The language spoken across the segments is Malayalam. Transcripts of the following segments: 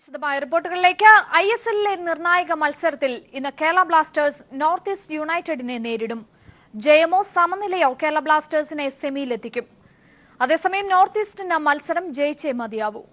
വിശദമായ റിപ്പോർട്ടുകളിലേക്ക്. ISLലെ നിർണായക മത്സരത്തിൽ ഇന്ന് കേരള ബ്ലാസ്റ്റേഴ്സ് നോർത്ത് ഈസ്റ്റ് യുണൈറ്റഡിനെ നേരിടും. ജയമോ സമനിലയോ കേരള ബ്ലാസ്റ്റേഴ്സിനെ സെമിയിലെത്തിക്കും. അതേസമയം നോർത്ത് ഈസ്റ്റിന് മത്സരം ജയിച്ചേ മതിയാവൂ.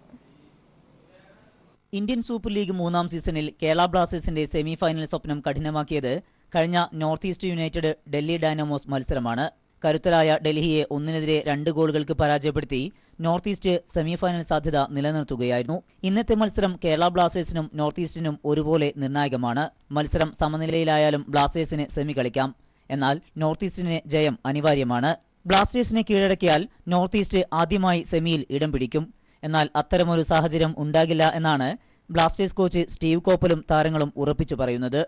ഇന്ത്യൻ സൂപ്പർ ലീഗ് മൂന്നാം സീസണിൽ കേരള ബ്ലാസ്റ്റേഴ്സിന്റെ സെമി ഫൈനൽ സ്വപ്നം കഠിനമാക്കിയത് കഴിഞ്ഞ north East United Delhi Dynamos മത്സരമാണ്. കരുത്തരായ ഡൽഹിയെ 1-2 ഗോളുകൾക്ക് പരാജയപ്പെടുത്തി നോർത്ത് ഈസ്റ്റ് സെമിഫൈനൽ സാധ്യത നിലനിർത്തുകയായിരുന്നു. ഇന്നത്തെ മത്സരം കേരള ബ്ലാസ്റ്റേഴ്സിനും നോർത്ത് ഈസ്റ്റിനും ഒരുപോലെ നിർണായകമാണ്. മത്സരം സമനിലയിലായാലും ബ്ലാസ്റ്റേഴ്സിന് സെമി കളിക്കാം. എന്നാൽ നോർത്ത് ഈസ്റ്റിന് ജയം അനിവാര്യമാണ്. ബ്ലാസ്റ്റേഴ്സിനെ കീഴടക്കിയാൽ നോർത്ത് ഈസ്റ്റ് ആദ്യമായി സെമിയിൽ ഇടം പിടിക്കും. എന്നാൽ അത്തരമൊരു സാഹചര്യം ഉണ്ടാകില്ല എന്നാണ് ബ്ലാസ്റ്റേഴ്സ് കോച്ച് സ്റ്റീവ് കോപ്പലും താരങ്ങളും ഉറപ്പിച്ചു പറയുന്നത്.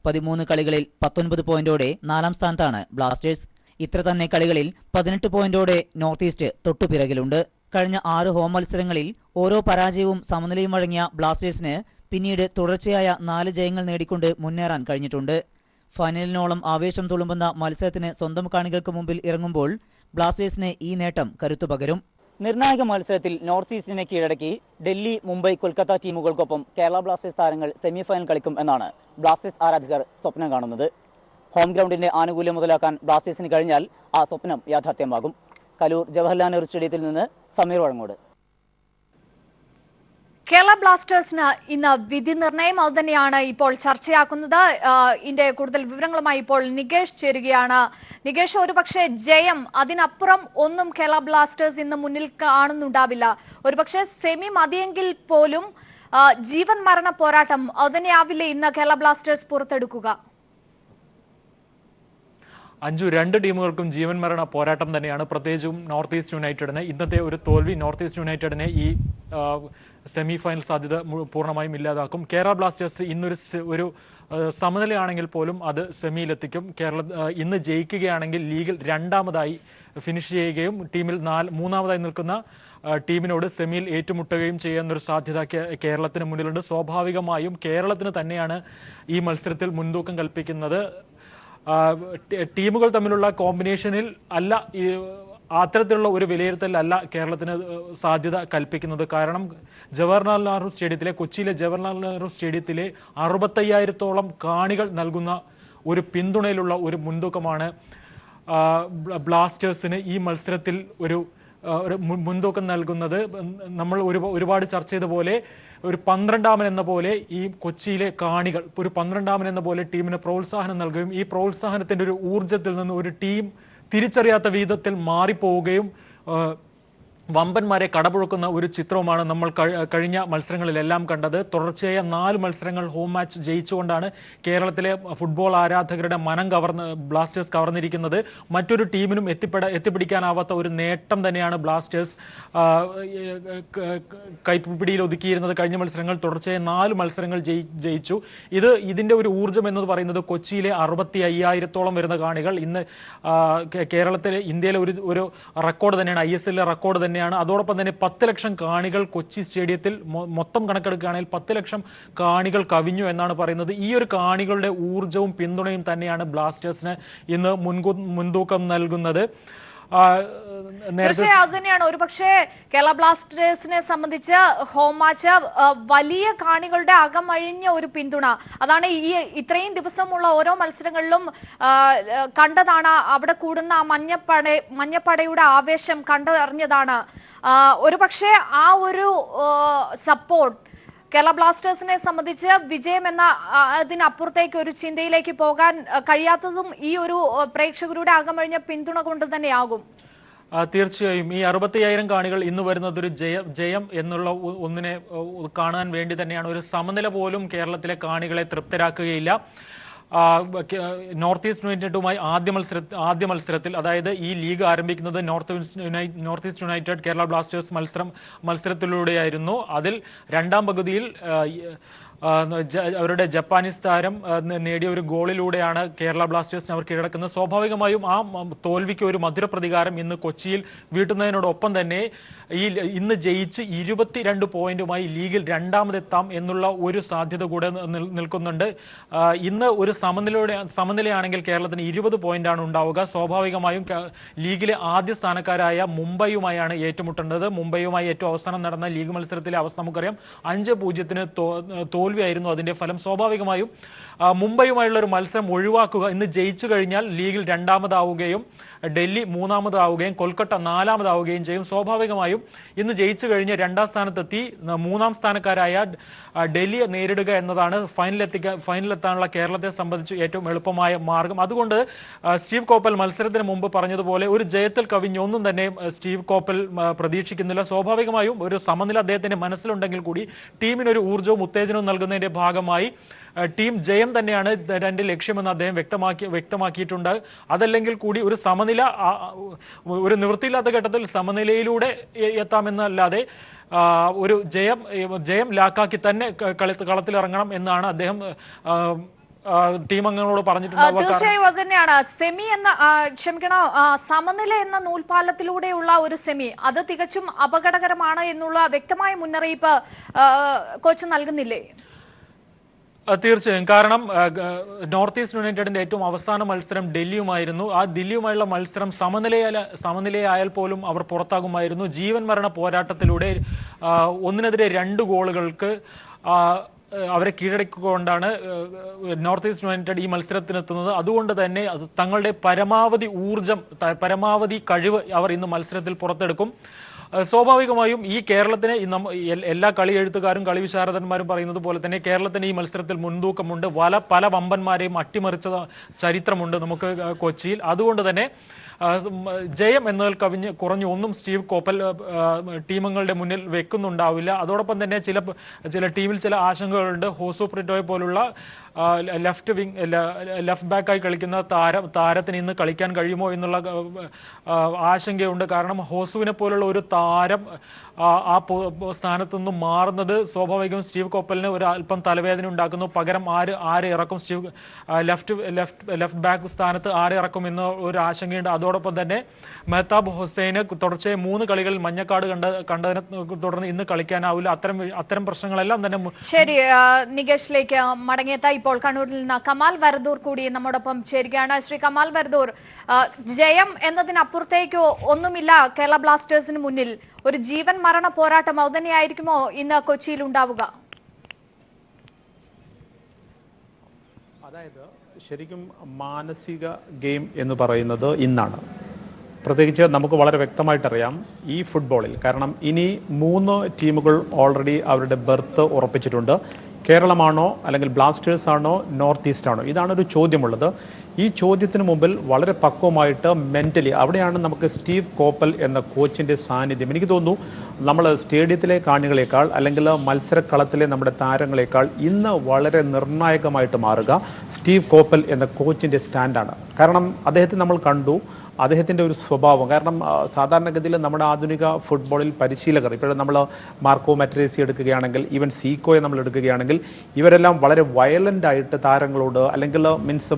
13 കളികളിൽ 19 പോയിന്റോടെ 4ാം സ്ഥാനത്താണ് ബ്ലാസ്റ്റേഴ്സ്. ഇത്ര തന്നെ കളികളിൽ 18 പോയിന്റോടെ നോർത്ത് ഈസ്റ്റ് തൊട്ടുപിറകിലുണ്ട്. കഴിഞ്ഞ 6 ഹോം മത്സരങ്ങളിൽ ഓരോ പരാജയവും സമനിലയും വഴങ്ങിയ ബ്ലാസ്റ്റേഴ്സിന് പിന്നീട് തുടർച്ചയായ 4 ജയങ്ങൾ നേടിക്കൊണ്ട് മുന്നേറാൻ കഴിഞ്ഞിട്ടുണ്ട്. ഫൈനലിനോളം ആവേശം തുളുമ്പുന്ന മത്സരത്തിന് സ്വന്തം കാണികൾക്ക് മുമ്പിൽ ഇറങ്ങുമ്പോൾ ബ്ലാസ്റ്റേഴ്സിന് ഈ നേട്ടം കരുത്തുപകരും. നിർണായക മത്സരത്തിൽ നോർത്ത് ഈസ്റ്റിനെ കീഴടക്കി ഡൽഹി, മുംബൈ, കൊൽക്കത്ത ടീമുകൾക്കൊപ്പം കേരള ബ്ലാസ്റ്റേഴ്സ് താരങ്ങൾ സെമിഫൈനൽ കളിക്കും എന്നാണ് ബ്ലാസ്റ്റേഴ്സ് ആരാധകർ സ്വപ്നം കാണുന്നത്. ഹോം ഗ്രൗണ്ടിന്റെ ആനുകൂല്യം മുതലാക്കാൻ ബ്ലാസ്റ്റേഴ്സിന് കഴിഞ്ഞാൽ ആ സ്വപ്നം യാഥാർത്ഥ്യമാകും. കലൂർ ജവഹർലാൽ നെഹ്റു സ്റ്റേഡിയത്തിൽ നിന്ന് സമീർ വഴങ്ങോട്. കേരള ബ്ലാസ്റ്റേഴ്സിന് ഇന്ന് വിധി നിർണയം അതുതന്നെയാണ് ഇപ്പോൾ ചർച്ചയാക്കുന്നത്. ഇതിന്റെ കൂടുതൽ വിവരങ്ങളുമായി ഇപ്പോൾ നികേഷ് ചേരുകയാണ്. നികേഷ്, ഒരുപക്ഷെ ജയം അതിനപ്പുറം ഒന്നും കേരള ബ്ലാസ്റ്റേഴ്സ് ഇന്ന് മുന്നിൽ കാണുന്നുണ്ടാവില്ല. ഒരുപക്ഷെ സെമി മതിയെങ്കിൽ പോലും ജീവൻ മരണ പോരാട്ടം അതുതന്നെയാവില്ലേ ഇന്ന് കേരള ബ്ലാസ്റ്റേഴ്സ് പുറത്തെടുക്കുക? രണ്ട് ടീമുകൾക്കും ജീവൻ മരണ പോരാട്ടം തന്നെയാണ്. പ്രത്യേകിച്ചും നോർത്ത് ഈസ്റ്റ് യുണൈറ്റഡിന് ഇന്നത്തെ ഒരു തോൽവി നോർത്ത് ഈസ്റ്റ് യുണൈറ്റഡിനെ ഈ സെമി ഫൈനൽ സാധ്യത പൂർണ്ണമായും ഇല്ലാതാക്കും. കേരള ബ്ലാസ്റ്റേഴ്സ് ഇന്നൊരു സമനിലയാണെങ്കിൽ പോലും അത് സെമിയിലെത്തിക്കും. ഇന്ന് ജയിക്കുകയാണെങ്കിൽ ലീഗിൽ 2ാമതായി ഫിനിഷ് ചെയ്യുകയും ടീമിൽ 3ാമതായി നിൽക്കുന്ന ടീമിനോട് സെമിയിൽ ഏറ്റുമുട്ടുകയും ചെയ്യുന്നൊരു സാധ്യത കേരളത്തിന് മുന്നിലുണ്ട്. സ്വാഭാവികമായും കേരളത്തിന് തന്നെയാണ് ഈ മത്സരത്തിൽ മുൻതൂക്കം കൽപ്പിക്കുന്നത്. ടീമുകൾ തമ്മിലുള്ള കോമ്പിനേഷനിൽ അല്ല, അത്തരത്തിലുള്ള ഒരു വിലയിരുത്തലല്ല കേരളത്തിന് സാധ്യത കൽപ്പിക്കുന്നത്. കാരണം ജവഹർലാൽ നെഹ്റു സ്റ്റേഡിയത്തിലെ കൊച്ചിയിലെ ജവഹർലാൽ നെഹ്റു സ്റ്റേഡിയത്തിലെ 65,000-ഓളം കാണികൾ നൽകുന്ന ഒരു പിന്തുണയിലുള്ള ഒരു മുൻതൂക്കമാണ് ബ്ലാസ്റ്റേഴ്സിന് ഈ മത്സരത്തിൽ ഒരു മുൻതൂക്കം നൽകുന്നത്. നമ്മൾ ഒരുപാട് ചർച്ച ചെയ്ത പോലെ ഒരു 12-ാമൻ എന്ന പോലെ ഈ കൊച്ചിയിലെ കാണികൾ ഒരു 12-ാമൻ എന്ന പോലെ ടീമിന് പ്രോത്സാഹനം നൽകുകയും ഈ പ്രോത്സാഹനത്തിൻ്റെ ഒരു ഊർജ്ജത്തിൽ നിന്ന് ഒരു ടീം തിരിച്ചറിയാത്ത വിധത്തിൽ മാറിപ്പോവുകയും വമ്പന്മാരെ കടപുഴക്കുന്ന ഒരു ചിത്രവുമാണ് നമ്മൾ കഴിഞ്ഞ മത്സരങ്ങളിലെല്ലാം കണ്ടത്. തുടർച്ചയായ 4 മത്സരങ്ങൾ ഹോം മാച്ച് ജയിച്ചുകൊണ്ടാണ് കേരളത്തിലെ ഫുട്ബോൾ ആരാധകരുടെ മനം ബ്ലാസ്റ്റേഴ്സ് കവർന്നിരിക്കുന്നത്. മറ്റൊരു ടീമിനും എത്തിപ്പിടിക്കാനാവാത്ത ഒരു നേട്ടം തന്നെയാണ് ബ്ലാസ്റ്റേഴ്സ് കൈപ്പിടിയിൽ ഒതുക്കിയിരുന്നത്. കഴിഞ്ഞ മത്സരങ്ങൾ തുടർച്ചയായ 4 മത്സരങ്ങൾ ജയിച്ചു. ഇതിൻ്റെ ഒരു ഊർജ്ജം എന്ന് പറയുന്നത് കൊച്ചിയിലെ 65,000-ഓളം വരുന്ന കാണികൾ ഇന്ന് കേരളത്തിലെ ഇന്ത്യയിലെ ഒരു റെക്കോർഡ് തന്നെയാണ്, ISL റെക്കോർഡ് തന്നെ. അതോടൊപ്പം തന്നെ 10 ലക്ഷം കാണികൾ കൊച്ചി സ്റ്റേഡിയത്തിൽ മൊത്തം കണക്കെടുക്കുകയാണെങ്കിൽ 10 ലക്ഷം കാണികൾ കവിഞ്ഞു എന്നാണ് പറയുന്നത്. ഈ ഒരു കാണികളുടെ ഊർജ്ജവും പിന്തുണയും തന്നെയാണ് ബ്ലാസ്റ്റേഴ്സിന് ഇന്ന് മുൻതൂക്കം നൽകുന്നത്. തീർച്ചയായും അത് തന്നെയാണ്. ഒരുപക്ഷെ കേരള ബ്ലാസ്റ്റേഴ്സിനെ സംബന്ധിച്ച് ഹോം മാച്ച് വലിയ കാണികളുടെ അകമഴിഞ്ഞ ഒരു പിന്തുണ, അതാണ് ഈ ഇത്രയും ദിവസമുള്ള ഓരോ മത്സരങ്ങളിലും കണ്ടതാണ്. അവിടെ കൂടുന്ന മഞ്ഞപ്പടയുടെ ആവേശം കണ്ടറിഞ്ഞതാണ്. ഒരുപക്ഷെ ആ ഒരു സപ്പോർട്ട് കേരള ബ്ലാസ്റ്റേഴ്സിനെ സംബന്ധിച്ച് വിജയം എന്ന അതിനപ്പുറത്തേക്ക് ഒരു ചിന്തയിലേക്ക് പോകാൻ കഴിയാത്തതും ഈ ഒരു പ്രേക്ഷകരുടെ അകമഴിഞ്ഞ പിന്തുണ കൊണ്ട് തന്നെയാകും. തീർച്ചയായും ഈ 65,000 കാണികൾ ഇന്ന് വരുന്നത് ഒരു ജയം എന്നുള്ള ഒന്നിനെ കാണാൻ വേണ്ടി തന്നെയാണ്. ഒരു സമനില പോലും കേരളത്തിലെ കാണികളെ തൃപ്തരാക്കുകയില്ല. നോർത്ത് ഈസ്റ്റ് യുണൈറ്റഡുമായി ആദ്യ മത്സരത്തിൽ, അതായത് ഈ ലീഗ് ആരംഭിക്കുന്നത് North East United Kerala Blasters മത്സരത്തിലൂടെയായിരുന്നു. അതിൽ 2ാം പകുതിയിൽ അവരുടെ ജപ്പാനീസ് താരം നേടിയ ഒരു ഗോളിലൂടെയാണ് കേരള ബ്ലാസ്റ്റേഴ്സിന് അവർ കീഴടക്കുന്നത്. സ്വാഭാവികമായും ആ തോൽവിക്ക് ഒരു മധുര പ്രതികാരം ഇന്ന് കൊച്ചിയിൽ വീട്ടുന്നതിനോടൊപ്പം തന്നെ ഇന്ന് ജയിച്ച് 22 പോയിന്റുമായി ലീഗിൽ രണ്ടാമതെത്താം എന്നുള്ള ഒരു സാധ്യത കൂടെ നിൽക്കുന്നുണ്ട്. ഇന്ന് ഒരു സമനിലയാണെങ്കിൽ കേരളത്തിന് 20 പോയിന്റാണ് ഉണ്ടാവുക. സ്വാഭാവികമായും ലീഗിലെ ആദ്യ സ്ഥാനക്കാരായ മുംബൈയുമായാണ് ഏറ്റുമുട്ടേണ്ടത്. മുംബൈയുമായി ഏറ്റവും അവസാനം നടന്ന ലീഗ് മത്സരത്തിലെ അവസ്ഥ നമുക്കറിയാം. 5-0 തോൽവിയായിരുന്നു അതിന്റെ ഫലം. സ്വാഭാവികമായും മുംബൈയുമായുള്ള ഒരു മത്സരം ഒഴിവാക്കുക, ഇന്ന് ജയിച്ചു കഴിഞ്ഞാൽ ലീഗിൽ രണ്ടാമതാവുകയും ഡൽഹി മൂന്നാമതാവുകയും കൊൽക്കത്ത നാലാമതാവുകയും ചെയ്യും. സ്വാഭാവികമായും ഇന്ന് ജയിച്ചു കഴിഞ്ഞ് രണ്ടാം സ്ഥാനത്തെത്തി മൂന്നാം സ്ഥാനക്കാരായ ഡൽഹിയെ നേരിടുക എന്നതാണ് ഫൈനലെത്താനുള്ള കേരളത്തെ സംബന്ധിച്ച് ഏറ്റവും എളുപ്പമായ മാർഗം. അതുകൊണ്ട് സ്റ്റീവ് കോപ്പൽ മത്സരത്തിന് മുമ്പ് പറഞ്ഞതുപോലെ ഒരു ജയത്തിൽ കവിഞ്ഞൊന്നും തന്നെ സ്റ്റീവ് കോപ്പൽ പ്രതീക്ഷിക്കുന്നില്ല. സ്വാഭാവികമായും ഒരു സമനില അദ്ദേഹത്തിന്റെ മനസ്സിലുണ്ടെങ്കിൽ കൂടി ടീമിനൊരു ഊർജ്ജവും ഉത്തേജനവും നൽകുന്നതിന്റെ ഭാഗമായി ടീം ജയം തന്നെയാണ് തന്റെ ലക്ഷ്യമെന്ന് അദ്ദേഹം വ്യക്തമാക്കിയിട്ടുണ്ട്. അതല്ലെങ്കിൽ കൂടി ഒരു സമനില ഒരു നിവൃത്തിയില്ലാത്ത ഘട്ടത്തിൽ സമനിലയിലൂടെ എത്താമെന്നല്ലാതെ ഒരു ജയം ലാക്കാക്കി തന്നെ കളത്തിലിറങ്ങണം എന്നാണ് അദ്ദേഹം ടീം അംഗങ്ങളോട് പറഞ്ഞിട്ടുണ്ട്. തീർച്ചയായും അത് തന്നെയാണ് സെമി എന്ന സമനില എന്ന നൂൽപാലത്തിലൂടെയുള്ള ഒരു സെമി അത് തികച്ചും അപകടകരമാണ് എന്നുള്ള വ്യക്തമായ മുന്നറിയിപ്പ് കോച്ച് നൽകുന്നില്ലേ? തീർച്ചയായും. കാരണം നോർത്ത് ഈസ്റ്റ് യുണൈറ്റഡിന്റെ ഏറ്റവും അവസാന മത്സരം ഡൽഹിയുമായിരുന്നു. ആ ദില്ലിയുമായുള്ള മത്സരം സമനിലയായാൽ പോലും അവർ പുറത്താകുമായിരുന്നു. ജീവൻ മരണ പോരാട്ടത്തിലൂടെ 1-2 ഗോളുകൾക്ക് അവരെ കീഴടക്കിക്കൊണ്ടാണ് നോർത്ത് ഈസ്റ്റ് യുണൈറ്റഡ് ഈ മത്സരത്തിനെത്തുന്നത്. അതുകൊണ്ട് തന്നെ തങ്ങളുടെ പരമാവധി ഊർജം, പരമാവധി കഴിവ് അവർ ഇന്ന് മത്സരത്തിൽ പുറത്തെടുക്കും. സ്വാഭാവികമായും ഈ കേരളത്തിന് എല്ലാ കളി എഴുത്തുകാരും കളി വിശാരദന്മാരും പറയുന്നത് പോലെ തന്നെ കേരളത്തിന് ഈ മത്സരത്തിൽ മുൻതൂക്കമുണ്ട്. പല വമ്പന്മാരെയും അട്ടിമറിച്ച ചരിത്രമുണ്ട് നമുക്ക് കൊച്ചിയിൽ. അതുകൊണ്ട് തന്നെ ജയം എന്നതിൽ കുറഞ്ഞ് ഒന്നും സ്റ്റീവ് കോപ്പൽ ടീമങ്ങളുടെ മുന്നിൽ വെക്കുന്നുണ്ടാവില്ല. അതോടൊപ്പം തന്നെ ചില ടീമിൽ ചില ആശങ്കകളുണ്ട്. ഹോസു പ്രിറ്റോയെ പോലുള്ള ലെഫ്റ്റ് ബാക്കായി കളിക്കുന്ന താരത്തിന് ഇന്ന് കളിക്കാൻ കഴിയുമോ എന്നുള്ള ആശങ്കയുണ്ട്. കാരണം ഹോസുവിനെ പോലുള്ള ഒരു താരം ആ സ്ഥാനത്തു നിന്നും മാറുന്നത് സ്വാഭാവികം സ്റ്റീവ് കോപ്പലിന് ഒരു അല്പം തലവേദന ഉണ്ടാക്കുന്നു. പകരം ആര് ഇറക്കും, ലെഫ്റ്റ് ബാക്ക് സ്ഥാനത്ത് ആര് ഇറക്കും എന്ന ഒരു ആശങ്കയുണ്ട്. അതോടൊപ്പം തന്നെ മെഹ്താബ് ഹുസൈന് തുടർച്ചയായി 3 കളികളിൽ മഞ്ഞക്കാട് കണ്ടതിനെ തുടർന്ന് ഇന്ന് കളിക്കാനാവില്ല. അത്തരം പ്രശ്നങ്ങളെല്ലാം തന്നെ. ശരി, നികേഷിലേക്ക് മടങ്ങിയെത്താം. ഇപ്പോൾ കണ്ണൂരിൽ നിന്ന് കമാൽ വരദൂർ കൂടി നമ്മോടൊപ്പം ചേരുകയാണ്. ശ്രീ കമാൽ വരദൂർ, ജയം എന്നതിനപ്പുറത്തേക്കോ ഒന്നുമില്ല കേരള ബ്ലാസ്റ്റേഴ്സിന് മുന്നിൽ. ഒരു ജീവൻ മരണ പോരാട്ടം അതുതന്നെയായിരിക്കുമോ ഇന്ന് കൊച്ചിയിൽ ഉണ്ടാവുക? അതായത് ശരിക്കും മാനസിക ഗെയിം എന്ന് പറയുന്നത് ഇന്നാണ്. പ്രത്യേകിച്ച് നമുക്ക് വളരെ വ്യക്തമായിട്ടറിയാം ഈ ഫുട്ബോളിൽ. കാരണം ഇനി 3 ടീമുകൾ ഓൾറെഡി അവരുടെ ബെർത്ത് ഉറപ്പിച്ചിട്ടുണ്ട്. കേരളമാണോ അല്ലെങ്കിൽ ബ്ലാസ്റ്റേഴ്സ് ആണോ നോർത്ത് ഈസ്റ്റ് ആണോ? ഇതാണൊരു ചോദ്യമുള്ളത്. ഈ ചോദ്യത്തിന് മുമ്പിൽ വളരെ പക്വമായിട്ട് മെൻ്റലി അവിടെയാണ് നമുക്ക് സ്റ്റീവ് കോപ്പൽ എന്ന കോച്ചിൻ്റെ സാന്നിധ്യം. എനിക്ക് തോന്നുന്നു നമ്മൾ സ്റ്റേഡിയത്തിലെ കാണികളേക്കാൾ അല്ലെങ്കിൽ മത്സരക്കളത്തിലെ നമ്മുടെ താരങ്ങളെക്കാൾ ഇന്ന് വളരെ നിർണായകമായിട്ട് മാറുക സ്റ്റീവ് കോപ്പൽ എന്ന കോച്ചിൻ്റെ സ്റ്റാൻഡാണ്. കാരണം അദ്ദേഹത്തെ നമ്മൾ കണ്ടു, അദ്ദേഹത്തിൻ്റെ ഒരു സ്വഭാവം. കാരണം സാധാരണഗതിയിൽ നമ്മുടെ ആധുനിക ഫുട്ബോളിൽ പരിശീലകർ ഇപ്പോൾ നമ്മൾ മാർക്കോ മറ്റരേസി എടുക്കുകയാണെങ്കിൽ, ഈവൻ സീക്കോയെ നമ്മൾ എടുക്കുകയാണെങ്കിൽ, ഇവരെല്ലാം വളരെ വയലൻ്റായിട്ട് താരങ്ങളോട് അല്ലെങ്കിൽ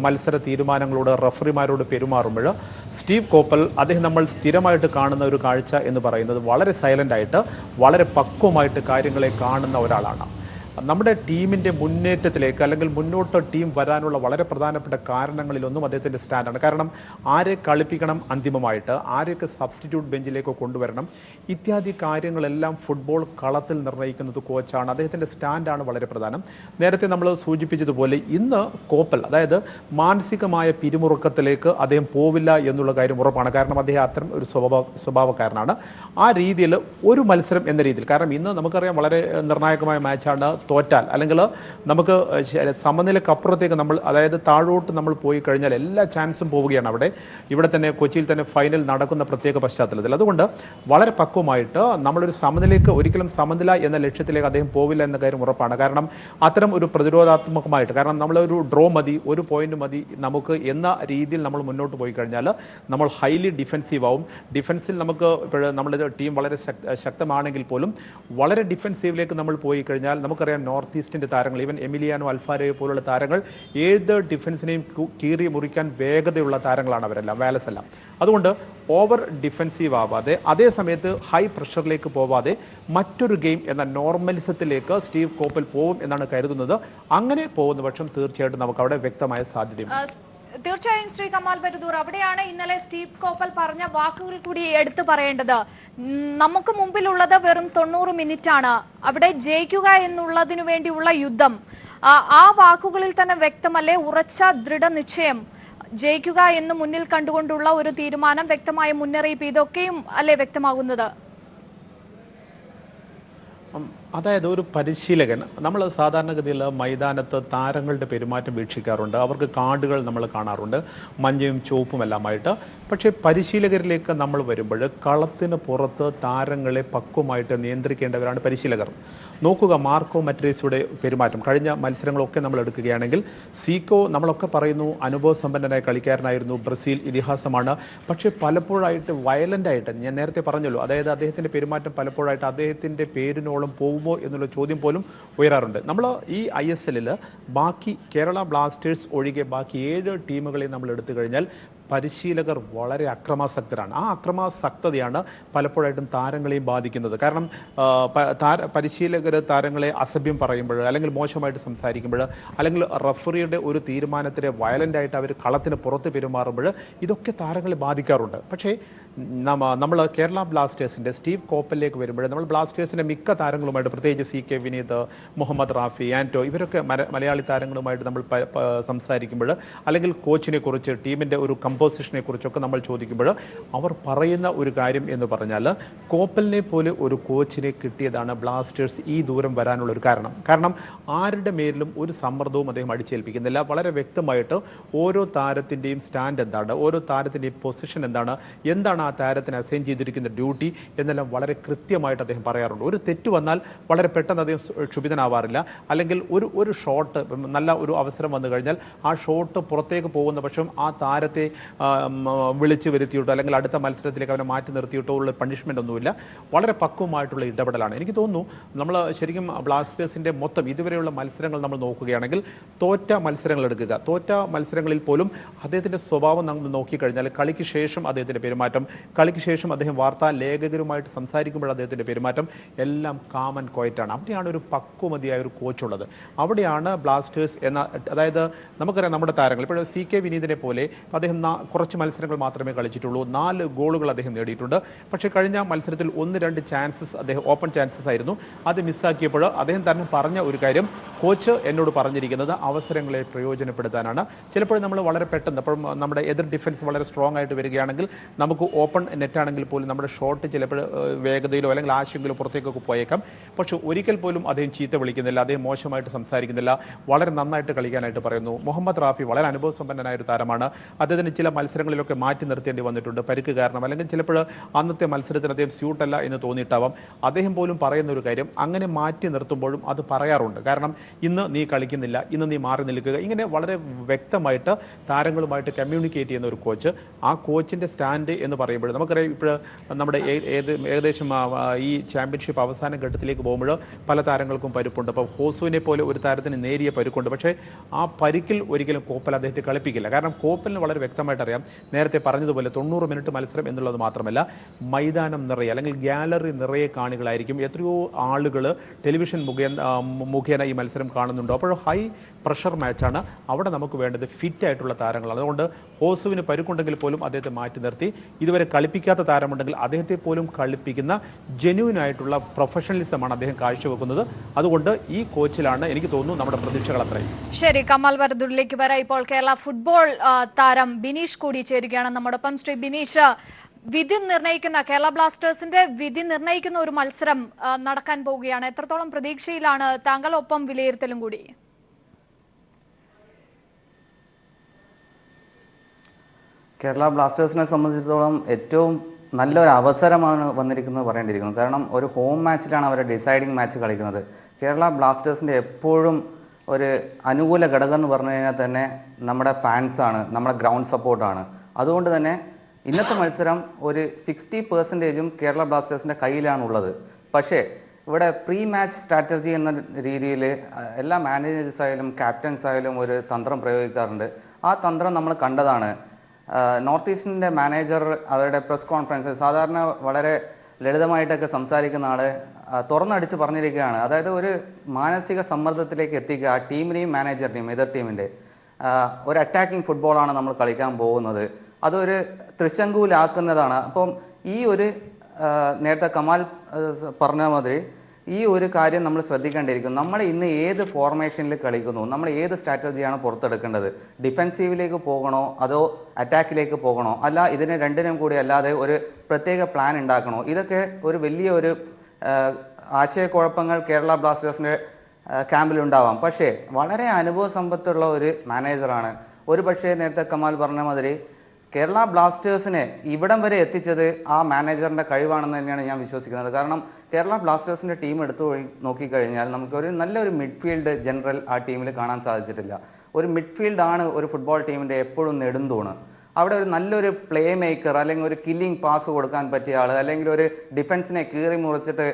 മത്സര തീരുമാനങ്ങളോട് റഫറിമാരോട് പെരുമാറുമ്പോൾ സ്റ്റീവ് കോപ്പൽ അദ്ദേഹം നമ്മൾ സ്ഥിരമായിട്ട് കാണുന്ന ഒരു കാഴ്ച എന്ന് പറയുന്നത് വളരെ സൈലൻ്റായിട്ട് വളരെ പക്വമായിട്ട് കാര്യങ്ങളെ കാണുന്ന ഒരാളാണ്. നമ്മുടെ ടീമിൻ്റെ മുന്നേറ്റത്തിലേക്ക് അല്ലെങ്കിൽ മുന്നോട്ട് ടീം വരാനുള്ള വളരെ പ്രധാനപ്പെട്ട കാരണങ്ങളിലൊന്നും അദ്ദേഹത്തിൻ്റെ സ്റ്റാൻഡാണ്. കാരണം ആരെ കളിപ്പിക്കണം അന്തിമമായിട്ട്, ആരെയൊക്കെ സബ്സ്റ്റിറ്റ്യൂട്ട് ബെഞ്ചിലേക്ക് കൊണ്ടുവരണം, ഇത്യാദി കാര്യങ്ങളെല്ലാം ഫുട്ബോൾ കളത്തിൽ നിർണ്ണയിക്കുന്നത് കോച്ചാണ്. അദ്ദേഹത്തിൻ്റെ സ്റ്റാൻഡാണ് വളരെ പ്രധാനം. നേരത്തെ നമ്മൾ സൂചിപ്പിച്ചതുപോലെ ഇന്ന് കോപ്പൽ അതായത് മാനസികമായ പിരിമുറുക്കത്തിലേക്ക് അദ്ദേഹം പോവില്ല എന്നുള്ള കാര്യം ഉറപ്പാണ്. കാരണം അദ്ദേഹം അത്തരം ഒരു സ്വഭാവക്കാരനാണ്. ആ രീതിയിൽ ഒരു മത്സരം എന്ന രീതിയിൽ, കാരണം ഇന്ന് നമുക്കറിയാം വളരെ നിർണായകമായ മാച്ചാണ്. തോറ്റാൽ അല്ലെങ്കിൽ നമുക്ക് സമനിലക്കപ്പുറത്തേക്ക് നമ്മൾ അതായത് താഴോട്ട് നമ്മൾ പോയി കഴിഞ്ഞാൽ എല്ലാ ചാൻസും പോവുകയാണ് ഇവിടെ തന്നെ കൊച്ചിയിൽ തന്നെ ഫൈനൽ നടക്കുന്ന പ്രത്യേക പശ്ചാത്തലത്തിൽ. അതുകൊണ്ട് വളരെ പക്വമായിട്ട് നമ്മളൊരു ഒരിക്കലും സമനില എന്ന ലക്ഷ്യത്തിലേക്ക് അദ്ദേഹം പോവില്ല എന്ന കാര്യം ഉറപ്പാണ്. കാരണം അത്തരം ഒരു പ്രതിരോധാത്മകമായിട്ട്, കാരണം നമ്മളൊരു ഡ്രോ മതി, ഒരു പോയിന്റ് മതി നമുക്ക് എന്ന രീതിയിൽ നമ്മൾ മുന്നോട്ട് പോയി കഴിഞ്ഞാൽ നമ്മൾ ഹൈലി ഡിഫെൻസീവ് ആവും. ഡിഫൻസിൽ നമുക്ക് ഇപ്പോൾ നമ്മളിത് ടീം വളരെ ശക്തമാണെങ്കിൽ പോലും വളരെ ഡിഫെൻസീവിലേക്ക് നമ്മൾ പോയി കഴിഞ്ഞാൽ നമുക്കറിയാം നമുക്കറിയാം നോർത്ത് ഈസ്റ്റിൻ്റെ താരങ്ങൾ, ഈവൻ എമിലിയാനോ അൽഫാരയോ പോലുള്ള താരങ്ങൾ ഏത് ഡിഫൻസിനെയും കീറി മുറിക്കാൻ വേഗതയുള്ള താരങ്ങളാണ് അവരെല്ലാം, വാലസ് എല്ലാം. അതുകൊണ്ട് ഓവർ ഡിഫെൻസീവ് ആവാതെ അതേ സമയത്ത് ഹൈ പ്രഷറിലേക്ക് പോവാതെ മറ്റൊരു ഗെയിം എന്ന നോർമലിസത്തിലേക്ക് സ്റ്റീവ് കോപ്പൽ പോകും എന്നാണ് കരുതുന്നത്. അങ്ങനെ പോകുന്ന പക്ഷം തീർച്ചയായിട്ടും നമുക്ക് അവിടെ വ്യക്തമായ സാധ്യതയുണ്ട്. തീർച്ചയായും ശ്രീ കമാൽ പരുദൂർ, അവിടെയാണ് ഇന്നലെ സ്റ്റീവ് കോപ്പൽ പറഞ്ഞ വാക്കുകൾ കൂടി എടുത്തു പറയേണ്ടത്. നമുക്ക് മുമ്പിലുള്ളത് വെറും 90 മിനിറ്റ് ആണ്, അവിടെ ജയിക്കുക എന്നുള്ളതിനു വേണ്ടിയുള്ള യുദ്ധം. ആ വാക്കുകളിൽ തന്നെ വ്യക്തമല്ലേ ഉറച്ച ദൃഢനിശ്ചയം, ജയിക്കുക എന്ന് മുന്നിൽ കണ്ടുകൊണ്ടുള്ള ഒരു തീരുമാനം, വ്യക്തമായ മുന്നറിയിപ്പ്, ഇതൊക്കെയും അല്ലേ വ്യക്തമാകുന്നത്? അതായത് ഒരു പരിശീലകൻ, നമ്മൾ സാധാരണഗതിയിൽ മൈതാനത്ത് താരങ്ങളുടെ പെരുമാറ്റം വീക്ഷിക്കാറുണ്ട്, അവർക്ക് കാർഡുകൾ നമ്മൾ കാണാറുണ്ട്, മഞ്ഞയും ചുവപ്പുമെല്ലാമായിട്ട്. പക്ഷേ പരിശീലകരിലേക്ക് നമ്മൾ വരുമ്പോൾ കളത്തിന് പുറത്ത് താരങ്ങളെ പക്വമായിട്ട് നിയന്ത്രിക്കേണ്ടവരാണ് പരിശീലകർ. നോക്കുക മാർക്കോ മറ്റേസിയുടെ പെരുമാറ്റം, കഴിഞ്ഞ മത്സരങ്ങളൊക്കെ നമ്മൾ എടുക്കുകയാണെങ്കിൽ സീക്കോ നമ്മളൊക്കെ പറയുന്നു അനുഭവസമ്പന്നനായ കളിക്കാരനായിരുന്നു, ബ്രസീൽ ഇതിഹാസമാണ്. പക്ഷേ പലപ്പോഴായിട്ട് വയലൻ്റായിട്ട്, ഞാൻ നേരത്തെ പറഞ്ഞല്ലോ, അതായത് അദ്ദേഹത്തിൻ്റെ പെരുമാറ്റം പലപ്പോഴായിട്ട് അദ്ദേഹത്തിൻ്റെ പേരിനോളം പോകുമോ എന്നുള്ള ചോദ്യം പോലും ഉയരാറുണ്ട്. നമ്മൾ ഈ ISL ബാക്കി കേരള ബ്ലാസ്റ്റേഴ്സ് ഒഴികെ ബാക്കി 7 ടീമുകളെ നമ്മൾ എടുത്തു കഴിഞ്ഞാൽ പരിശീലകർ വളരെ അക്രമാസക്തരാണ്. ആ അക്രമാസക്തതയാണ് പലപ്പോഴായിട്ടും താരങ്ങളെയും ബാധിക്കുന്നത്. കാരണം പരിശീലകർ താരങ്ങളെ അസഭ്യം പറയുമ്പോൾ, അല്ലെങ്കിൽ മോശമായിട്ട് സംസാരിക്കുമ്പോൾ, അല്ലെങ്കിൽ റഫറിയുടെ ഒരു തീരുമാനത്തിന് വയലൻ്റായിട്ട് അവർ കളത്തിന് പുറത്ത് പെരുമാറുമ്പോൾ ഇതൊക്കെ താരങ്ങളെ ബാധിക്കാറുണ്ട്. പക്ഷേ നമ്മൾ കേരള ബ്ലാസ്റ്റേഴ്സിൻ്റെ സ്റ്റീവ് കോപ്പലിലേക്ക് വരുമ്പോൾ നമ്മൾ ബ്ലാസ്റ്റേഴ്സിൻ്റെ മിക്ക താരങ്ങളുമായിട്ട്, പ്രത്യേകിച്ച് CK വിനീത്, മുഹമ്മദ് റാഫി, ആൻറ്റോ, ഇവരൊക്കെ മലയാളി താരങ്ങളുമായിട്ട് നമ്മൾ സംസാരിക്കുമ്പോൾ, അല്ലെങ്കിൽ കോച്ചിനെ കുറിച്ച്, ടീമിൻ്റെ ഒരു കമ്പോസിഷനെ കുറിച്ചൊക്കെ നമ്മൾ ചോദിക്കുമ്പോൾ അവർ പറയുന്ന ഒരു കാര്യം എന്ന് പറഞ്ഞാൽ കോപ്പലിനെ പോലെ ഒരു കോച്ചിനെ കിട്ടിയതാണ് ബ്ലാസ്റ്റേഴ്സ് ഈ ദൂരം വരാനുള്ള ഒരു കാരണം ആരുടെ മേലിലും ഒരു സമ്മർദ്ദവും അദ്ദേഹം അടിച്ചേൽപ്പിക്കുന്നില്ല. വളരെ വ്യക്തമായിട്ട് ഓരോ താരത്തിൻ്റെയും സ്റ്റാൻഡ് എന്താണ്, ഓരോ താരത്തിൻ്റെയും പൊസിഷൻ എന്താണ് ആ താരത്തിന് അസൈൻ ചെയ്തിരിക്കുന്ന ഡ്യൂട്ടി എന്നെല്ലാം വളരെ കൃത്യമായിട്ട് അദ്ദേഹം പറയാറുണ്ട്. ഒരു തെറ്റ് വന്നാൽ വളരെ പെട്ടെന്ന് അദ്ദേഹം ക്ഷുഭിതനാവാറില്ല. അല്ലെങ്കിൽ ഒരു ഷോട്ട്, നല്ല ഒരു അവസരം വന്നു കഴിഞ്ഞാൽ ആ ഷോട്ട് പുറത്തേക്ക് പോകുന്ന പക്ഷം ആ താരത്തെ വിളിച്ചു വരുത്തിയിട്ടോ അല്ലെങ്കിൽ അടുത്ത മത്സരത്തിലേക്ക് അവനെ മാറ്റി നിർത്തിയിട്ടോ ഉള്ള പണിഷ്മെൻ്റ് ഒന്നുമില്ല. വളരെ പക്വമായിട്ടുള്ള ഇടപെടലാണ്. എനിക്ക് തോന്നുന്നു നമ്മൾ ശരിക്കും ബ്ലാസ്റ്റേഴ്സിൻ്റെ മൊത്തം ഇതുവരെയുള്ള മത്സരങ്ങൾ നമ്മൾ നോക്കുകയാണെങ്കിൽ, തോറ്റ മത്സരങ്ങൾ എടുക്കുക, തോറ്റ മത്സരങ്ങളിൽ പോലും അദ്ദേഹത്തിൻ്റെ സ്വഭാവം നമ്മൾ നോക്കിക്കഴിഞ്ഞാൽ, കളിക്ക് ശേഷം അദ്ദേഹത്തിൻ്റെ പെരുമാറ്റം, കളിക്ക് ശേഷം അദ്ദേഹം വാർത്താ ലേഖകരുമായിട്ട് സംസാരിക്കുമ്പോൾ അദ്ദേഹത്തിൻ്റെ പെരുമാറ്റം എല്ലാം കാം ആൻഡ് ക്വയറ്റാണ്. അവിടെയാണ് ഒരു പക്വമതിയായ ഒരു കോച്ചുള്ളത്. അവിടെയാണ് ബ്ലാസ്റ്റേഴ്സ് അതായത് നമുക്കറിയാം നമ്മുടെ താരങ്ങൾ, ഇപ്പോൾ CK വിനീതിനെ പോലെ അദ്ദേഹം കുറച്ച് മത്സരങ്ങൾ മാത്രമേ കളിച്ചിട്ടുള്ളൂ, 4 ഗോളുകൾ അദ്ദേഹം നേടിയിട്ടുണ്ട്. പക്ഷേ കഴിഞ്ഞ മത്സരത്തിൽ 1-2 ചാൻസസ് അദ്ദേഹം ഓപ്പൺ ചാൻസസ് ആയിരുന്നു, അത് മിസ്സാക്കിയപ്പോൾ അദ്ദേഹം തന്നെ പറഞ്ഞ ഒരു കാര്യം, കോച്ച് എന്നോട് പറഞ്ഞിരിക്കുന്നത് അവസരങ്ങളെ പ്രയോജനപ്പെടുത്താനാണ്. ചിലപ്പോൾ നമ്മൾ വളരെ പെട്ടെന്ന്, അപ്പോൾ നമ്മുടെ എതിർ ഡിഫൻസ് വളരെ സ്ട്രോങ് ആയിട്ട് വരികയാണെങ്കിൽ നമുക്ക് ഓപ്പൺ നെറ്റാണെങ്കിൽ പോലും നമ്മുടെ ഷോട്ട് ചിലപ്പോൾ വേഗതയിലോ അല്ലെങ്കിൽ ആശയെങ്കിലോ പുറത്തേക്കൊക്കെ പോയേക്കാം. പക്ഷേ ഒരിക്കൽ പോലും അദ്ദേഹം ചീത്ത വിളിക്കുന്നില്ല, അദ്ദേഹം മോശമായിട്ട് സംസാരിക്കുന്നില്ല, വളരെ നന്നായിട്ട് കളിക്കാനായിട്ട് പറയുന്നു. മുഹമ്മദ് റാഫി വളരെ അനുഭവസമ്പന്നനായ ഒരു താരമാണ്. അദ്ദേഹത്തിന് ചില മത്സരങ്ങളിലൊക്കെ മാറ്റി നിർത്തേണ്ടി വന്നിട്ടുണ്ട് പരിക്ക് കാരണം, അല്ലെങ്കിൽ ചിലപ്പോൾ അന്നത്തെ മത്സരത്തിന് അദ്ദേഹം സ്യൂട്ടല്ല എന്ന് തോന്നിയിട്ടാവാം. അദ്ദേഹം പോലും പറയുന്ന ഒരു കാര്യം, അങ്ങനെ മാറ്റി നിർത്തുമ്പോഴും അത് പറയാറുണ്ട്. കാരണം ഇന്ന് നീ കളിക്കുന്നില്ല, ഇന്ന് നീ മാറി നിൽക്കുക, ഇങ്ങനെ വളരെ വ്യക്തമായിട്ട് താരങ്ങളുമായിട്ട് കമ്മ്യൂണിക്കേറ്റ് ചെയ്യുന്ന ഒരു കോച്ച്. ആ കോച്ചിൻ്റെ സ്റ്റാൻഡ് എന്ന് പറയുമ്പോൾ നമുക്കറിയാം, ഇപ്പോൾ നമ്മുടെ ഏകദേശം ഈ ചാമ്പ്യൻഷിപ്പ് അവസാന ഘട്ടത്തിലേക്ക് പോകുമ്പോൾ പല താരങ്ങൾക്കും പരുപ്പുണ്ട്. അപ്പോൾ ഹോസുവിനെ പോലെ ഒരു താരത്തിന് നേരിയ പരുക്കുണ്ട്. പക്ഷേ ആ പരിക്കിൽ ഒരിക്കലും കോപ്പൽ അദ്ദേഹത്തെ കളിപ്പിക്കില്ല. കാരണം കോപ്പലിന് വളരെ വ്യക്തമായിട്ട് അറിയാം, നേരത്തെ പറഞ്ഞതുപോലെ 90 മിനിറ്റ് മത്സരം എന്നുള്ളത് മാത്രമല്ല, മൈതാനം നിറയെ അല്ലെങ്കിൽ ഗ്യാലറി നിറയെ കാണികളായിരിക്കും. എത്രയോ ആളുകൾ ടെലിവിഷൻ മുഖേന ഈ മത്സരം കാണുന്നുണ്ട്. അപ്പോൾ ഹൈ പ്രഷർ മാച്ചാണ്. അവിടെ നമുക്ക് വേണ്ടത് ഫിറ്റ് ആയിട്ടുള്ള താരങ്ങളാണ്. അതുകൊണ്ട് ഹോസുവിന് പരുക്കുണ്ടെങ്കിൽ പോലും അദ്ദേഹത്തെ മാറ്റി നിർത്തി, ഇതുവരെ കളിപ്പിക്കാത്ത താരമുണ്ടെങ്കിൽ അദ്ദേഹത്തെ പോലും കളിപ്പിക്കുന്ന ജെന്യൂൻ ആയിട്ടുള്ള പ്രൊഫഷണലിസമാണ് അദ്ദേഹം കാഴ്ചവെക്കുന്നത്. അതുകൊണ്ട് ഈ കോച്ചിലാണ് എനിക്ക് തോന്നുന്നു നമ്മുടെ പ്രതീക്ഷകൾ അത്രയും. ശരി, കമാൽ വരദൂരിലേക്ക് വരാം. ഇപ്പോൾ കേരള ഫുട്ബോൾ താരം ബിനീഷ് കൂടി ചേരുകയാണ് നമ്മോടൊപ്പം. ശ്രീ ബിനീഷ്, വിധി നിർണ്ണയിക്കുന്ന കേരള ബ്ലാസ്റ്റേഴ്സിന്റെ വിധി നിർണ്ണയിക്കുന്ന ഒരു മത്സരം നടക്കാൻ പോവുകയാണ്. എത്രത്തോളം പ്രതീക്ഷയിലാണ് താങ്കൾ? ഒപ്പം വിലയിരുത്തലും കൂടി. കേരള ബ്ലാസ്റ്റേഴ്സിനെ സംബന്ധിച്ചിടത്തോളം ഏറ്റവും നല്ലൊരു അവസരമാണ് വന്നിരിക്കുന്നത് പറയേണ്ടിയിരിക്കുന്നു. കാരണം ഒരു ഹോം മാച്ചിലാണ് അവർ ഡിസൈഡിങ് മാച്ച് കളിക്കുന്നത്. കേരള ബ്ലാസ്റ്റേഴ്സിൻ്റെ എപ്പോഴും ഒരു അനുകൂല ഘടകം എന്ന് പറഞ്ഞു കഴിഞ്ഞാൽ തന്നെ നമ്മുടെ ഫാൻസാണ്, നമ്മുടെ ഗ്രൗണ്ട് സപ്പോർട്ടാണ്. അതുകൊണ്ട് തന്നെ ഇന്നത്തെ മത്സരം ഒരു 60% കേരള ബ്ലാസ്റ്റേഴ്സിൻ്റെ കയ്യിലാണുള്ളത്. പക്ഷേ ഇവിടെ പ്രീ മാച്ച് സ്ട്രാറ്റജി എന്ന രീതിയിൽ എല്ലാ മാനേജേഴ്സ് ആയാലും ക്യാപ്റ്റൻസ് ആയാലും ഒരു തന്ത്രം പ്രയോഗിക്കാറുണ്ട്. ആ തന്ത്രം നമ്മൾ കണ്ടതാണ്. നോർത്ത് ഈസ്റ്റിൻ്റെ മാനേജർ അവരുടെ പ്രസ് കോൺഫറൻസ് സാധാരണ വളരെ ലളിതമായിട്ടൊക്കെ സംസാരിക്കുന്ന ആൾ തുറന്നടിച്ച് പറഞ്ഞിരിക്കുകയാണ്. അതായത് ഒരു മാനസിക സമ്മർദ്ദത്തിലേക്ക് എത്തിക്കുക ആ ടീമിനെയും മാനേജറിനെയും, എതിർ ടീമിൻ്റെ. ഒരു അറ്റാക്കിംഗ് ഫുട്ബോളാണ് നമ്മൾ കളിക്കാൻ പോകുന്നത്, അതൊരു തൃശങ്കൂലാക്കുന്നതാണ്. അപ്പം ഈ ഒരു നേരത്തെ കമാൽ പറഞ്ഞ മാതിരി ഈ ഒരു കാര്യം നമ്മൾ ശ്രദ്ധിക്കേണ്ടിയിരിക്കും. നമ്മൾ ഇന്ന് ഏത് ഫോർമേഷനിൽ കളിക്കുന്നു, നമ്മൾ ഏത് സ്ട്രാറ്റജിയാണ് പുറത്തെടുക്കേണ്ടത്, ഡിഫെൻസീവിലേക്ക് പോകണോ അതോ അറ്റാക്കിലേക്ക് പോകണോ, അല്ല ഇതിന് രണ്ടിനും കൂടി അല്ലാതെ ഒരു പ്രത്യേക പ്ലാൻ ഉണ്ടാക്കണോ, ഇതൊക്കെ ഒരു വലിയ ഒരു ആശയക്കുഴപ്പങ്ങൾ കേരള ബ്ലാസ്റ്റേഴ്സിൻ്റെ ക്യാമ്പിലുണ്ടാവാം. പക്ഷേ വളരെ അനുഭവ സമ്പത്തുള്ള ഒരു മാനേജറാണ്. ഒരു പക്ഷേ നേരത്തെ കമാൽ പറഞ്ഞ മാതിരി കേരള ബ്ലാസ്റ്റേഴ്സിനെ ഇവിടം വരെ എത്തിച്ചത് ആ മാനേജറിൻ്റെ കഴിവാണെന്ന് തന്നെയാണ് ഞാൻ വിശ്വസിക്കുന്നത്. കാരണം കേരള ബ്ലാസ്റ്റേഴ്സിൻ്റെ ടീം എടുത്തു നോക്കിക്കഴിഞ്ഞാൽ നമുക്കൊരു നല്ലൊരു മിഡ്ഫീൽഡ് ജനറൽ ആ ടീമിൽ കാണാൻ സാധിച്ചിട്ടില്ല. ഒരു മിഡ്ഫീൽഡാണ് ഒരു ഫുട്ബോൾ ടീമിൻ്റെ എപ്പോഴും നെടുന്തൂണ്. അവിടെ ഒരു നല്ലൊരു പ്ലേ മേക്കർ അല്ലെങ്കിൽ ഒരു കില്ലിംഗ് പാസ് കൊടുക്കാൻ പറ്റിയ ആൾ, അല്ലെങ്കിൽ ഒരു ഡിഫൻസിനെ കീറി മുറിച്ചിട്ട്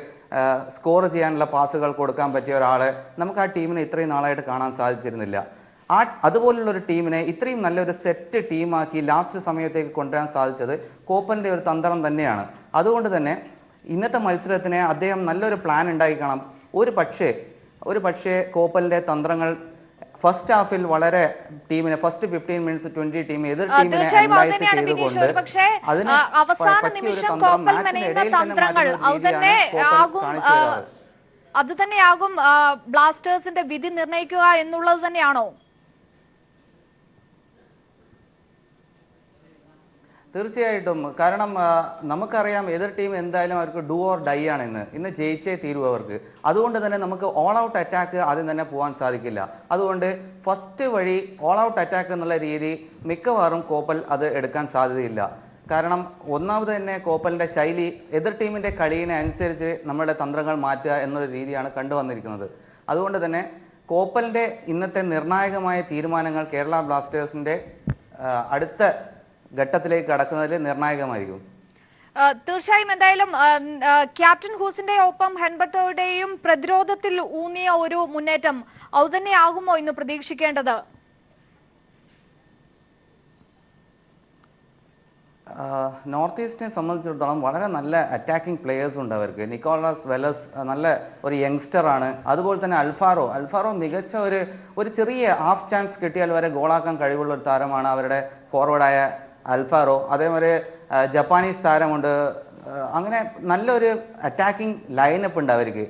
സ്കോർ ചെയ്യാനുള്ള പാസുകൾ കൊടുക്കാൻ പറ്റിയ ഒരാൾ നമുക്ക് ആ ടീമിനെ ഇത്രയും നാളായിട്ട് കാണാൻ സാധിച്ചിരുന്നില്ല. അതുപോലുള്ളൊരു ടീമിനെ ഇത്രയും നല്ലൊരു സെറ്റ് ടീമാക്കി ലാസ്റ്റ് സമയത്തേക്ക് കൊണ്ടുവരാൻ സാധിച്ചത് കോപ്പലിൻ്റെ ഒരു തന്ത്രം തന്നെയാണ്. അതുകൊണ്ട് തന്നെ ഇന്നത്തെ മത്സരത്തിന് അദ്ദേഹം നല്ലൊരു പ്ലാൻ ഉണ്ടാക്കി കാണാം. ഒരു പക്ഷേ കോപ്പലിൻ്റെ തന്ത്രങ്ങൾ ഫസ്റ്റ് ഹാഫിൽ വളരെ ടീമിനെ ഫസ്റ്റ് 15 മിനിറ്റ്സ് 20 ടീം എതിർ ടീമിനെ അനലൈസ് ചെയ്തുകൊണ്ട് അതിന് പറ്റിയൊരു തന്ത്രം മാച്ചിന്റെ ഇടയിൽ തന്നെ അത് തന്നെയാകും ബ്ലാസ്റ്റേഴ്സിന്റെ വിധി നിർണ്ണയിക്കുക എന്നുള്ളത് തന്നെയാണോ? തീർച്ചയായിട്ടും. കാരണം നമുക്കറിയാം എതിർ ടീം എന്തായാലും അവർക്ക് ഡു ഓർ ഡൈ ആണ്. ഇന്ന് ജയിച്ചേ തീരൂ അവർക്ക്. അതുകൊണ്ട് തന്നെ നമുക്ക് ഓൾ ഔട്ട് അറ്റാക്ക് ആദ്യം തന്നെ പോകാൻ സാധിക്കില്ല. അതുകൊണ്ട് ഫസ്റ്റ് വഴി ഓൾ ഔട്ട് അറ്റാക്ക് എന്നുള്ള രീതി മിക്കവാറും കോപ്പൽ അത് എടുക്കാൻ സാധ്യതയില്ല. കാരണം ഒന്നാമത് തന്നെ കോപ്പലിൻ്റെ ശൈലി എതിർ ടീമിൻ്റെ കളിയിനെ അനുസരിച്ച് നമ്മുടെ തന്ത്രങ്ങൾ മാറ്റുക എന്നൊരു രീതിയാണ് കണ്ടുവന്നിരിക്കുന്നത്. അതുകൊണ്ട് തന്നെ കോപ്പലിൻ്റെ ഇന്നത്തെ നിർണായകമായ തീരുമാനങ്ങൾ കേരള ബ്ലാസ്റ്റേഴ്സിൻ്റെ അടുത്ത ഘട്ടത്തിലേക്ക് കടക്കുന്നതിൽ നിർണായകമായിരിക്കും. തീർച്ചയായും. എന്തായാലും ക്യാപ്റ്റൻ ഹൂസിന്റെ ഒപ്പം ഹെൻബർട്ടോയുടെയും പ്രതിരോധത്തിൽ ഊന്നിയ ഒരു മുന്നേറ്റം അതുതന്നെയാകുമോ ഇന്ന് പ്രതീക്ഷിക്കേണ്ടത്? നോർത്ത് ഈസ്റ്റിനെ സംബന്ധിച്ചിടത്തോളം വളരെ നല്ല അറ്റാക്കിംഗ് പ്ലെയേഴ്സ് ഉണ്ട് അവർക്ക്. നിക്കോളാസ് വെലസ് നല്ല ഒരു യങ്സ്റ്ററാണ്. അതുപോലെ തന്നെ അൽഫാറോ മികച്ച ഒരു ചെറിയ ഹാഫ് ചാൻസ് കിട്ടിയാൽ വരെ ഗോളാക്കാൻ കഴിവുള്ള ഒരു താരമാണ് അവരുടെ ഫോർവേഡായ അൽഫാറോ. അതേപോലെ ജപ്പാനീസ് താരമുണ്ട്. അങ്ങനെ നല്ലൊരു അറ്റാക്കിംഗ് ലൈനപ്പ് ഉണ്ട് അവർക്ക്.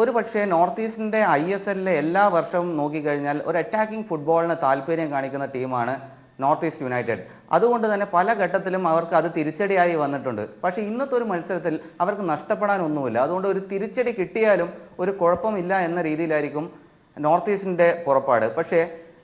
ഒരു പക്ഷേ നോർത്ത് ഈസ്റ്റിൻ്റെ ISL എല്ലാ വർഷവും നോക്കിക്കഴിഞ്ഞാൽ ഒരു അറ്റാക്കിംഗ് ഫുട്ബോളിന് താല്പര്യം കാണിക്കുന്ന ടീമാണ് നോർത്ത് ഈസ്റ്റ് യുണൈറ്റഡ്. അതുകൊണ്ട് തന്നെ പല ഘട്ടത്തിലും അവർക്ക് അത് തിരിച്ചടിയായി വന്നിട്ടുണ്ട്. പക്ഷേ ഇന്നത്തെ ഒരു മത്സരത്തിൽ അവർക്ക് നഷ്ടപ്പെടാനൊന്നുമില്ല. അതുകൊണ്ട് ഒരു തിരിച്ചടി കിട്ടിയാലും ഒരു കുഴപ്പമില്ല എന്ന രീതിയിലായിരിക്കും നോർത്ത് ഈസ്റ്റിൻ്റെ പുറപ്പാട്. പക്ഷേ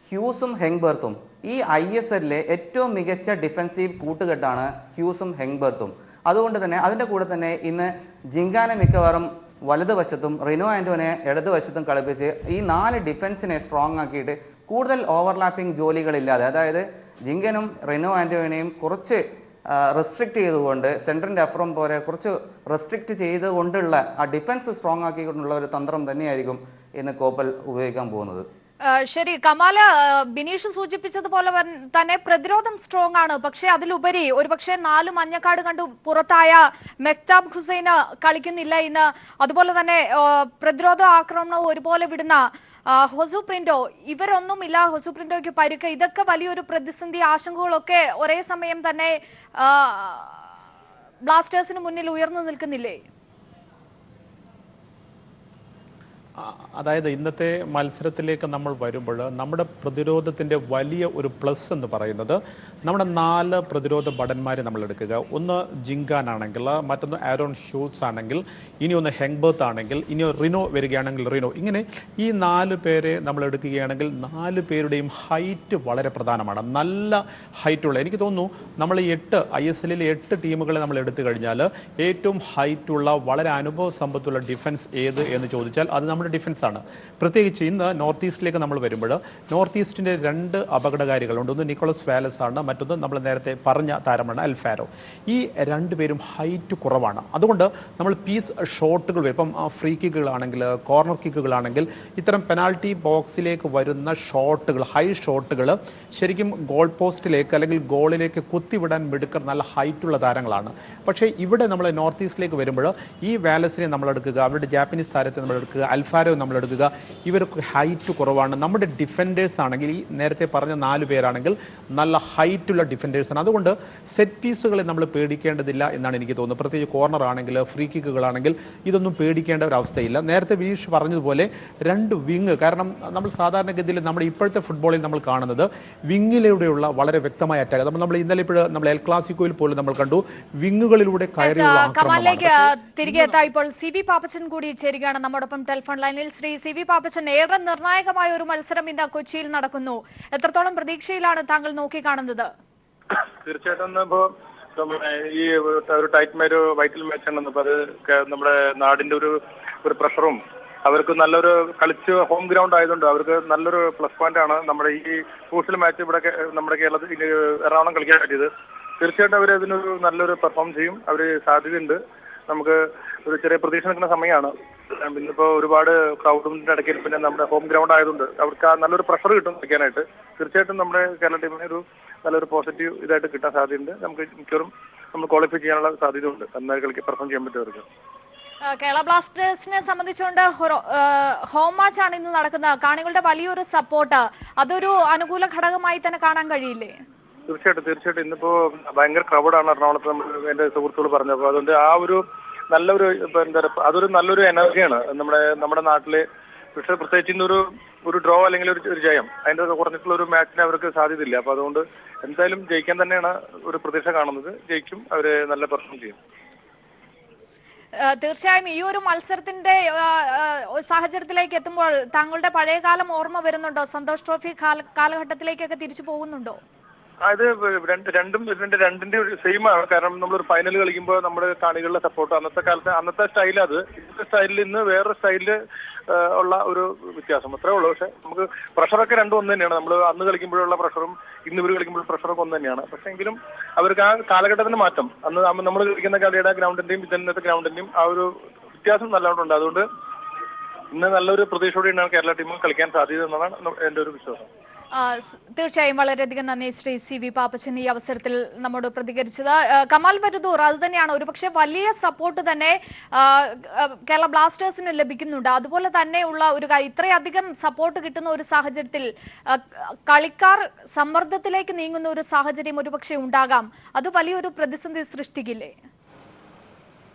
ഹ്യൂസും ഹെങ്ബർത്തും ഈ ISLലെ ഏറ്റവും മികച്ച ഡിഫൻസീവ് കൂട്ടുകെട്ടാണ് ഹ്യൂസും ഹെങ്ബർത്തും. അതുകൊണ്ട് തന്നെ അതിൻ്റെ കൂടെ തന്നെ ഇന്ന് ജിങ്കാനെ മിക്കവാറും വലതുവശത്തും റിനോ ആൻ്റോനെ ഇടതുവശത്തും കളിപ്പിച്ച് ഈ 4 ഡിഫൻസിനെ സ്ട്രോങ് ആക്കിയിട്ട് കൂടുതൽ ഓവർലാപ്പിംഗ് ജോലികളില്ലാതെ, അതായത് ജിങ്കനും റിനോ ആൻ്റോനെയും കുറച്ച് റെസ്ട്രിക്റ്റ് ചെയ്തുകൊണ്ട് സെൻട്രലിൻ്റെ അപ്പുറം പോലെ കുറച്ച് റെസ്ട്രിക്റ്റ് ചെയ്തുകൊണ്ടുള്ള ആ ഡിഫൻസ് സ്ട്രോങ് ആക്കിക്കൊണ്ടുള്ള ഒരു തന്ത്രം തന്നെയായിരിക്കും ഇന്ന് കോപ്പൽ ഉപയോഗിക്കാൻ പോകുന്നത്. ശരി, കമാല, ബിനീഷ് സൂചിപ്പിച്ചതുപോലെ തന്നെ പ്രതിരോധം സ്ട്രോങ് ആണ്. പക്ഷെ അതിലുപരി ഒരുപക്ഷെ 4 മഞ്ഞക്കാട് കണ്ടു പുറത്തായ മെക്താബ് ഹുസൈന് കളിക്കുന്നില്ല ഇന്ന്. അതുപോലെ തന്നെ പ്രതിരോധ ആക്രമണവും ഒരുപോലെ വിടുന്ന ഹൊസു പ്രിന്റോ, ഇവരൊന്നുമില്ല. ഹൊസു പ്രിന്റോയ്ക്ക് പരിക്ക്. ഇതൊക്കെ വലിയൊരു പ്രതിസന്ധി, ആശങ്കകളൊക്കെ ഒരേ സമയം തന്നെ ബ്ലാസ്റ്റേഴ്സിന് മുന്നിൽ ഉയർന്നു നിൽക്കുന്നില്ലേ? അതായത് ഇന്നത്തെ മത്സരത്തിലേക്ക് നമ്മൾ വരുമ്പോൾ നമ്മുടെ പ്രതിരോധത്തിൻ്റെ വലിയ ഒരു പ്ലസ് എന്ന് പറയുന്നത് നമ്മുടെ 4 പ്രതിരോധ ഭടന്മാരെ നമ്മൾ എടുക്കുക. ഒന്ന് ജിങ്കാൻ ആണെങ്കിൽ, മറ്റൊന്ന് ആരോൺ ഹ്യൂസ് ആണെങ്കിൽ, ഇനി ഒന്ന് ഹെങ്ബർത്ത് ആണെങ്കിൽ, ഇനി റിനോ വരികയാണെങ്കിൽ റിനോ. ഇങ്ങനെ ഈ 4 പേരെ നമ്മൾ എടുക്കുകയാണെങ്കിൽ 4 പേരുടെയും ഹൈറ്റ് വളരെ പ്രധാനമാണ്. നല്ല ഹൈറ്റുള്ള, എനിക്ക് തോന്നുന്നു നമ്മൾ ഈ 8 ISLലെ 8 ടീമുകളെ നമ്മൾ എടുത്തു കഴിഞ്ഞാൽ ഏറ്റവും ഹൈറ്റുള്ള വളരെ അനുഭവ സമ്പത്തുള്ള ഡിഫൻസ് ഏത് എന്ന് ചോദിച്ചാൽ അത് നമ്മൾ നമ്മുടെ ഡിഫൻസാണ്. പ്രത്യേകിച്ച് ഇന്ന് നോർത്ത് ഈസ്റ്റിലേക്ക് നമ്മൾ വരുമ്പോൾ നോർത്ത് ഈസ്റ്റിൻ്റെ 2 അപകടകാരികളുണ്ട്. ഒന്ന് നിക്കോളസ് വാലസ് ആണ്, മറ്റൊന്ന് നമ്മൾ നേരത്തെ പറഞ്ഞ താരമാണ് അൽഫാരോ. ഈ 2 പേരും ഹൈറ്റ് കുറവാണ്. അതുകൊണ്ട് നമ്മൾ പീസ് ഷോട്ടുകൾ ഇപ്പം ഫ്രീ കിക്കുകളാണെങ്കിൽ കോർണർ കിക്കുകളാണെങ്കിൽ ഇത്തരം പെനാൾട്ടി ബോക്സിലേക്ക് വരുന്ന ഷോട്ടുകൾ, ഹൈ ഷോട്ടുകൾ ശരിക്കും ഗോൾ പോസ്റ്റിലേക്ക് അല്ലെങ്കിൽ ഗോളിലേക്ക് കുത്തിവിടാൻ മിടുക്കർ നല്ല ഹൈറ്റുള്ള താരങ്ങളാണ്. പക്ഷേ ഇവിടെ നമ്മൾ നോർത്ത് ഈസ്റ്റിലേക്ക് വരുമ്പോൾ ഈ വാലസിനെ നമ്മളെടുക്കുക, അവരുടെ ജാപ്പനീസ് താരത്തെ നമ്മളെടുക്കുക, അൽഫാരോ നമ്മളെടുക്കുക, ഇവർക്ക് ഹൈറ്റ് കുറവാണ്. നമ്മുടെ ഡിഫൻഡേഴ്സ് ആണെങ്കിൽ ഈ നേരത്തെ പറഞ്ഞ 4 പേരാണെങ്കിൽ നല്ല ഹൈറ്റുള്ള ഡിഫൻഡേഴ്സാണ്. അതുകൊണ്ട് സെറ്റ് പീസുകളെ നമ്മൾ പേടിക്കേണ്ടതില്ല എന്നാണ് എനിക്ക് തോന്നുന്നത്. പ്രത്യേകിച്ച് കോർണർ ആണെങ്കിൽ ഫ്രീ കിക്കുകളാണെങ്കിൽ ഇതൊന്നും പേടിക്കേണ്ട ഒരു അവസ്ഥയില്ല. നേരത്തെ വിനീഷ് പറഞ്ഞതുപോലെ 2 വിങ്, കാരണം നമ്മൾ സാധാരണഗതിയിൽ നമ്മുടെ ഇപ്പോഴത്തെ ഫുട്ബോളിൽ നമ്മൾ കാണുന്നത് വിങ്ങിലൂടെയുള്ള വളരെ വ്യക്തമായ അറ്റാക്ക്. നമ്മൾ ഇന്നലെ നമ്മൾ എൽ ക്ലാസിക്കോയിൽ പോലും നമ്മൾ കണ്ടു വിങ്ങുകളിലൂടെ കയറിയുള്ള കമാലിലേക്ക് തിരികെ എത്താം. ഇപ്പോൾ CB പാപ്പച്ചൻ കൂടി ചേരുകയാണ് നമ്മോടൊപ്പം ടെലിഫോൺ ലൈനിൽ. ശ്രീ CB പാപ്പച്ചൻ, ഏറെ നിർണായകമായ ഒരു മത്സരം ഇന്ന് കൊച്ചിയിൽ നടക്കുന്നു. എത്രത്തോളം പ്രതീക്ഷയിലാണ് താങ്കൾ നോക്കിക്കാണുന്നത്? തീർച്ചയായിട്ടും ഇപ്പോ ഈ ഒരു ടൈറ്റ് വൈറ്റൽ മാച്ച് ആണ്. അപ്പൊ അത് നമ്മുടെ നാടിന്റെ ഒരു പ്രഷറും അവർക്ക് നല്ലൊരു കളിച്ച് ഹോം ഗ്രൗണ്ട് ആയതുകൊണ്ട് അവർക്ക് നല്ലൊരു പ്ലസ് പോയിന്റ് ആണ് നമ്മുടെ ഈ ക്രൂഷ്യൽ മാച്ച് ഇവിടെ നമ്മുടെ കേരളത്തിൽ എറണാകുളം കളിക്കാൻ പറ്റിയത്. തീർച്ചയായിട്ടും അവർ അതിനൊരു നല്ലൊരു പെർഫോം ചെയ്യും. അവർ സാധ്യതയുണ്ട്. നമുക്ക് ഒരു ചെറിയ പ്രതീക്ഷ നിൽക്കുന്ന സമയമാണ്. ഇന്നിപ്പോ ഒരുപാട് ക്രൗഡിന്റെ ഇടയ്ക്ക് പിന്നെ നമ്മുടെ ഹോം ഗ്രൗണ്ട് ആയതുകൊണ്ട് അവർക്ക് ആ നല്ലൊരു പ്രഷർ കിട്ടും കളിക്കാനായിട്ട്. തീർച്ചയായിട്ടും നമ്മുടെ കേരള ടീമിന് നല്ലൊരു പോസിറ്റീവ് ഇതായിട്ട് കിട്ടാൻ സാധ്യതയുണ്ട്. നമുക്ക് മിക്കവാറും നമ്മൾ ക്വാളിഫൈ ചെയ്യാനുള്ള സാധ്യതയുണ്ട്. നന്നായി കളിക്ക് പെർഫോം ചെയ്യാൻ പറ്റും. കേരള ബ്ലാസ്റ്റേഴ്സിനെ സംബന്ധിച്ചുകൊണ്ട് ഹോം മാച്ചാണ് ഇന്ന് നടക്കുന്നത്. കാണികളുടെ വലിയൊരു സപ്പോർട്ട്, അതൊരു അനുകൂല ഘടകമായി തന്നെ കാണാൻ കഴിയില്ലേ? തീർച്ചയായിട്ടും ഇന്നിപ്പോ ഭയങ്കര ക്രൗഡാണ് എറണാകുളത്ത്. നമ്മൾ എന്റെ സുഹൃത്തുക്കൾ പറഞ്ഞപ്പോൾ അതുകൊണ്ട് ആ ഒരു നല്ലൊരു അതൊരു നല്ലൊരു എനർജിയാണ് നമ്മുടെ നാട്ടില്. പക്ഷെ പ്രത്യേകിച്ച് ഇന്നൊരു ഡ്രോ അല്ലെങ്കിൽ ഒരു ജയം, അതിന്റെ കുറഞ്ഞിട്ടുള്ള ഒരു മാച്ചിന് അവർക്ക് സാധ്യതയില്ല. അപ്പൊ അതുകൊണ്ട് എന്തായാലും ജയിക്കാൻ തന്നെയാണ് ഒരു പ്രതീക്ഷ കാണുന്നത്. ജയിക്കും, അവര് നല്ല പെർഫോം ചെയ്യും. തീർച്ചയായും ഈ ഒരു മത്സരത്തിന്റെ സാഹചര്യത്തിലേക്ക് എത്തുമ്പോൾ താങ്കളുടെ പഴയകാലം ഓർമ്മ വരുന്നുണ്ടോ? സന്തോഷ് ട്രോഫി കാലഘട്ടത്തിലേക്കൊക്കെ തിരിച്ചു പോകുന്നുണ്ടോ? അത് രണ്ടിന്റെ ഒരു സെയിം ആണ്. കാരണം നമ്മളൊരു ഫൈനൽ കളിക്കുമ്പോൾ നമ്മുടെ കാണികളുടെ സപ്പോർട്ട് അന്നത്തെ സ്റ്റൈൽ, അത് ഇന്നത്തെ സ്റ്റൈലിൽ ഇന്ന് വേറൊരു സ്റ്റൈലില് ഉള്ള ഒരു വ്യത്യാസം അത്രേ ഉള്ളൂ. പക്ഷെ നമുക്ക് പ്രഷറൊക്കെ രണ്ടും ഒന്ന് തന്നെയാണ്. നമ്മൾ അന്ന് കളിക്കുമ്പോഴുള്ള പ്രഷറും ഇന്ന് ഇവർ കളിക്കുമ്പോൾ പ്രഷറൊക്കെ ഒന്ന് തന്നെയാണ്. പക്ഷെ എങ്കിലും അവർക്ക് ആ കാലഘട്ടത്തിന്റെ മാറ്റം, അന്ന് നമ്മൾ കളിക്കുന്ന കളിയുടെ ഗ്രൗണ്ടിന്റെയും ഇന്നത്തെ ഗ്രൗണ്ടിന്റെയും ആ ഒരു വ്യത്യാസം നല്ലോണമുണ്ട്. അതുകൊണ്ട് ഇന്ന് നല്ലൊരു പ്രതീക്ഷയോടെയാണ് കേരള ടീം കളിക്കാൻ സാധ്യത എന്നതാണ് എന്റെ ഒരു വിശ്വാസം. തീർച്ചയായും വളരെയധികം നന്ദി ശ്രീ CB പാപ്പച്ചൻ ഈ അവസരത്തിൽ നമ്മോട് പ്രതികരിച്ചത്. കമാൽ വരദൂർ, അത് തന്നെയാണ് ഒരുപക്ഷെ വലിയ സപ്പോർട്ട് തന്നെ കേരള ബ്ലാസ്റ്റേഴ്സിന് ലഭിക്കുന്നുണ്ട്. അതുപോലെ തന്നെയുള്ള ഒരു ഇത്രയധികം സപ്പോർട്ട് കിട്ടുന്ന ഒരു സാഹചര്യത്തിൽ കളിക്കാർ സമ്മർദ്ദത്തിലേക്ക് നീങ്ങുന്ന ഒരു സാഹചര്യം ഒരുപക്ഷെ ഉണ്ടാകാം. അത് വലിയൊരു പ്രതിസന്ധി സൃഷ്ടിക്കില്ലേ?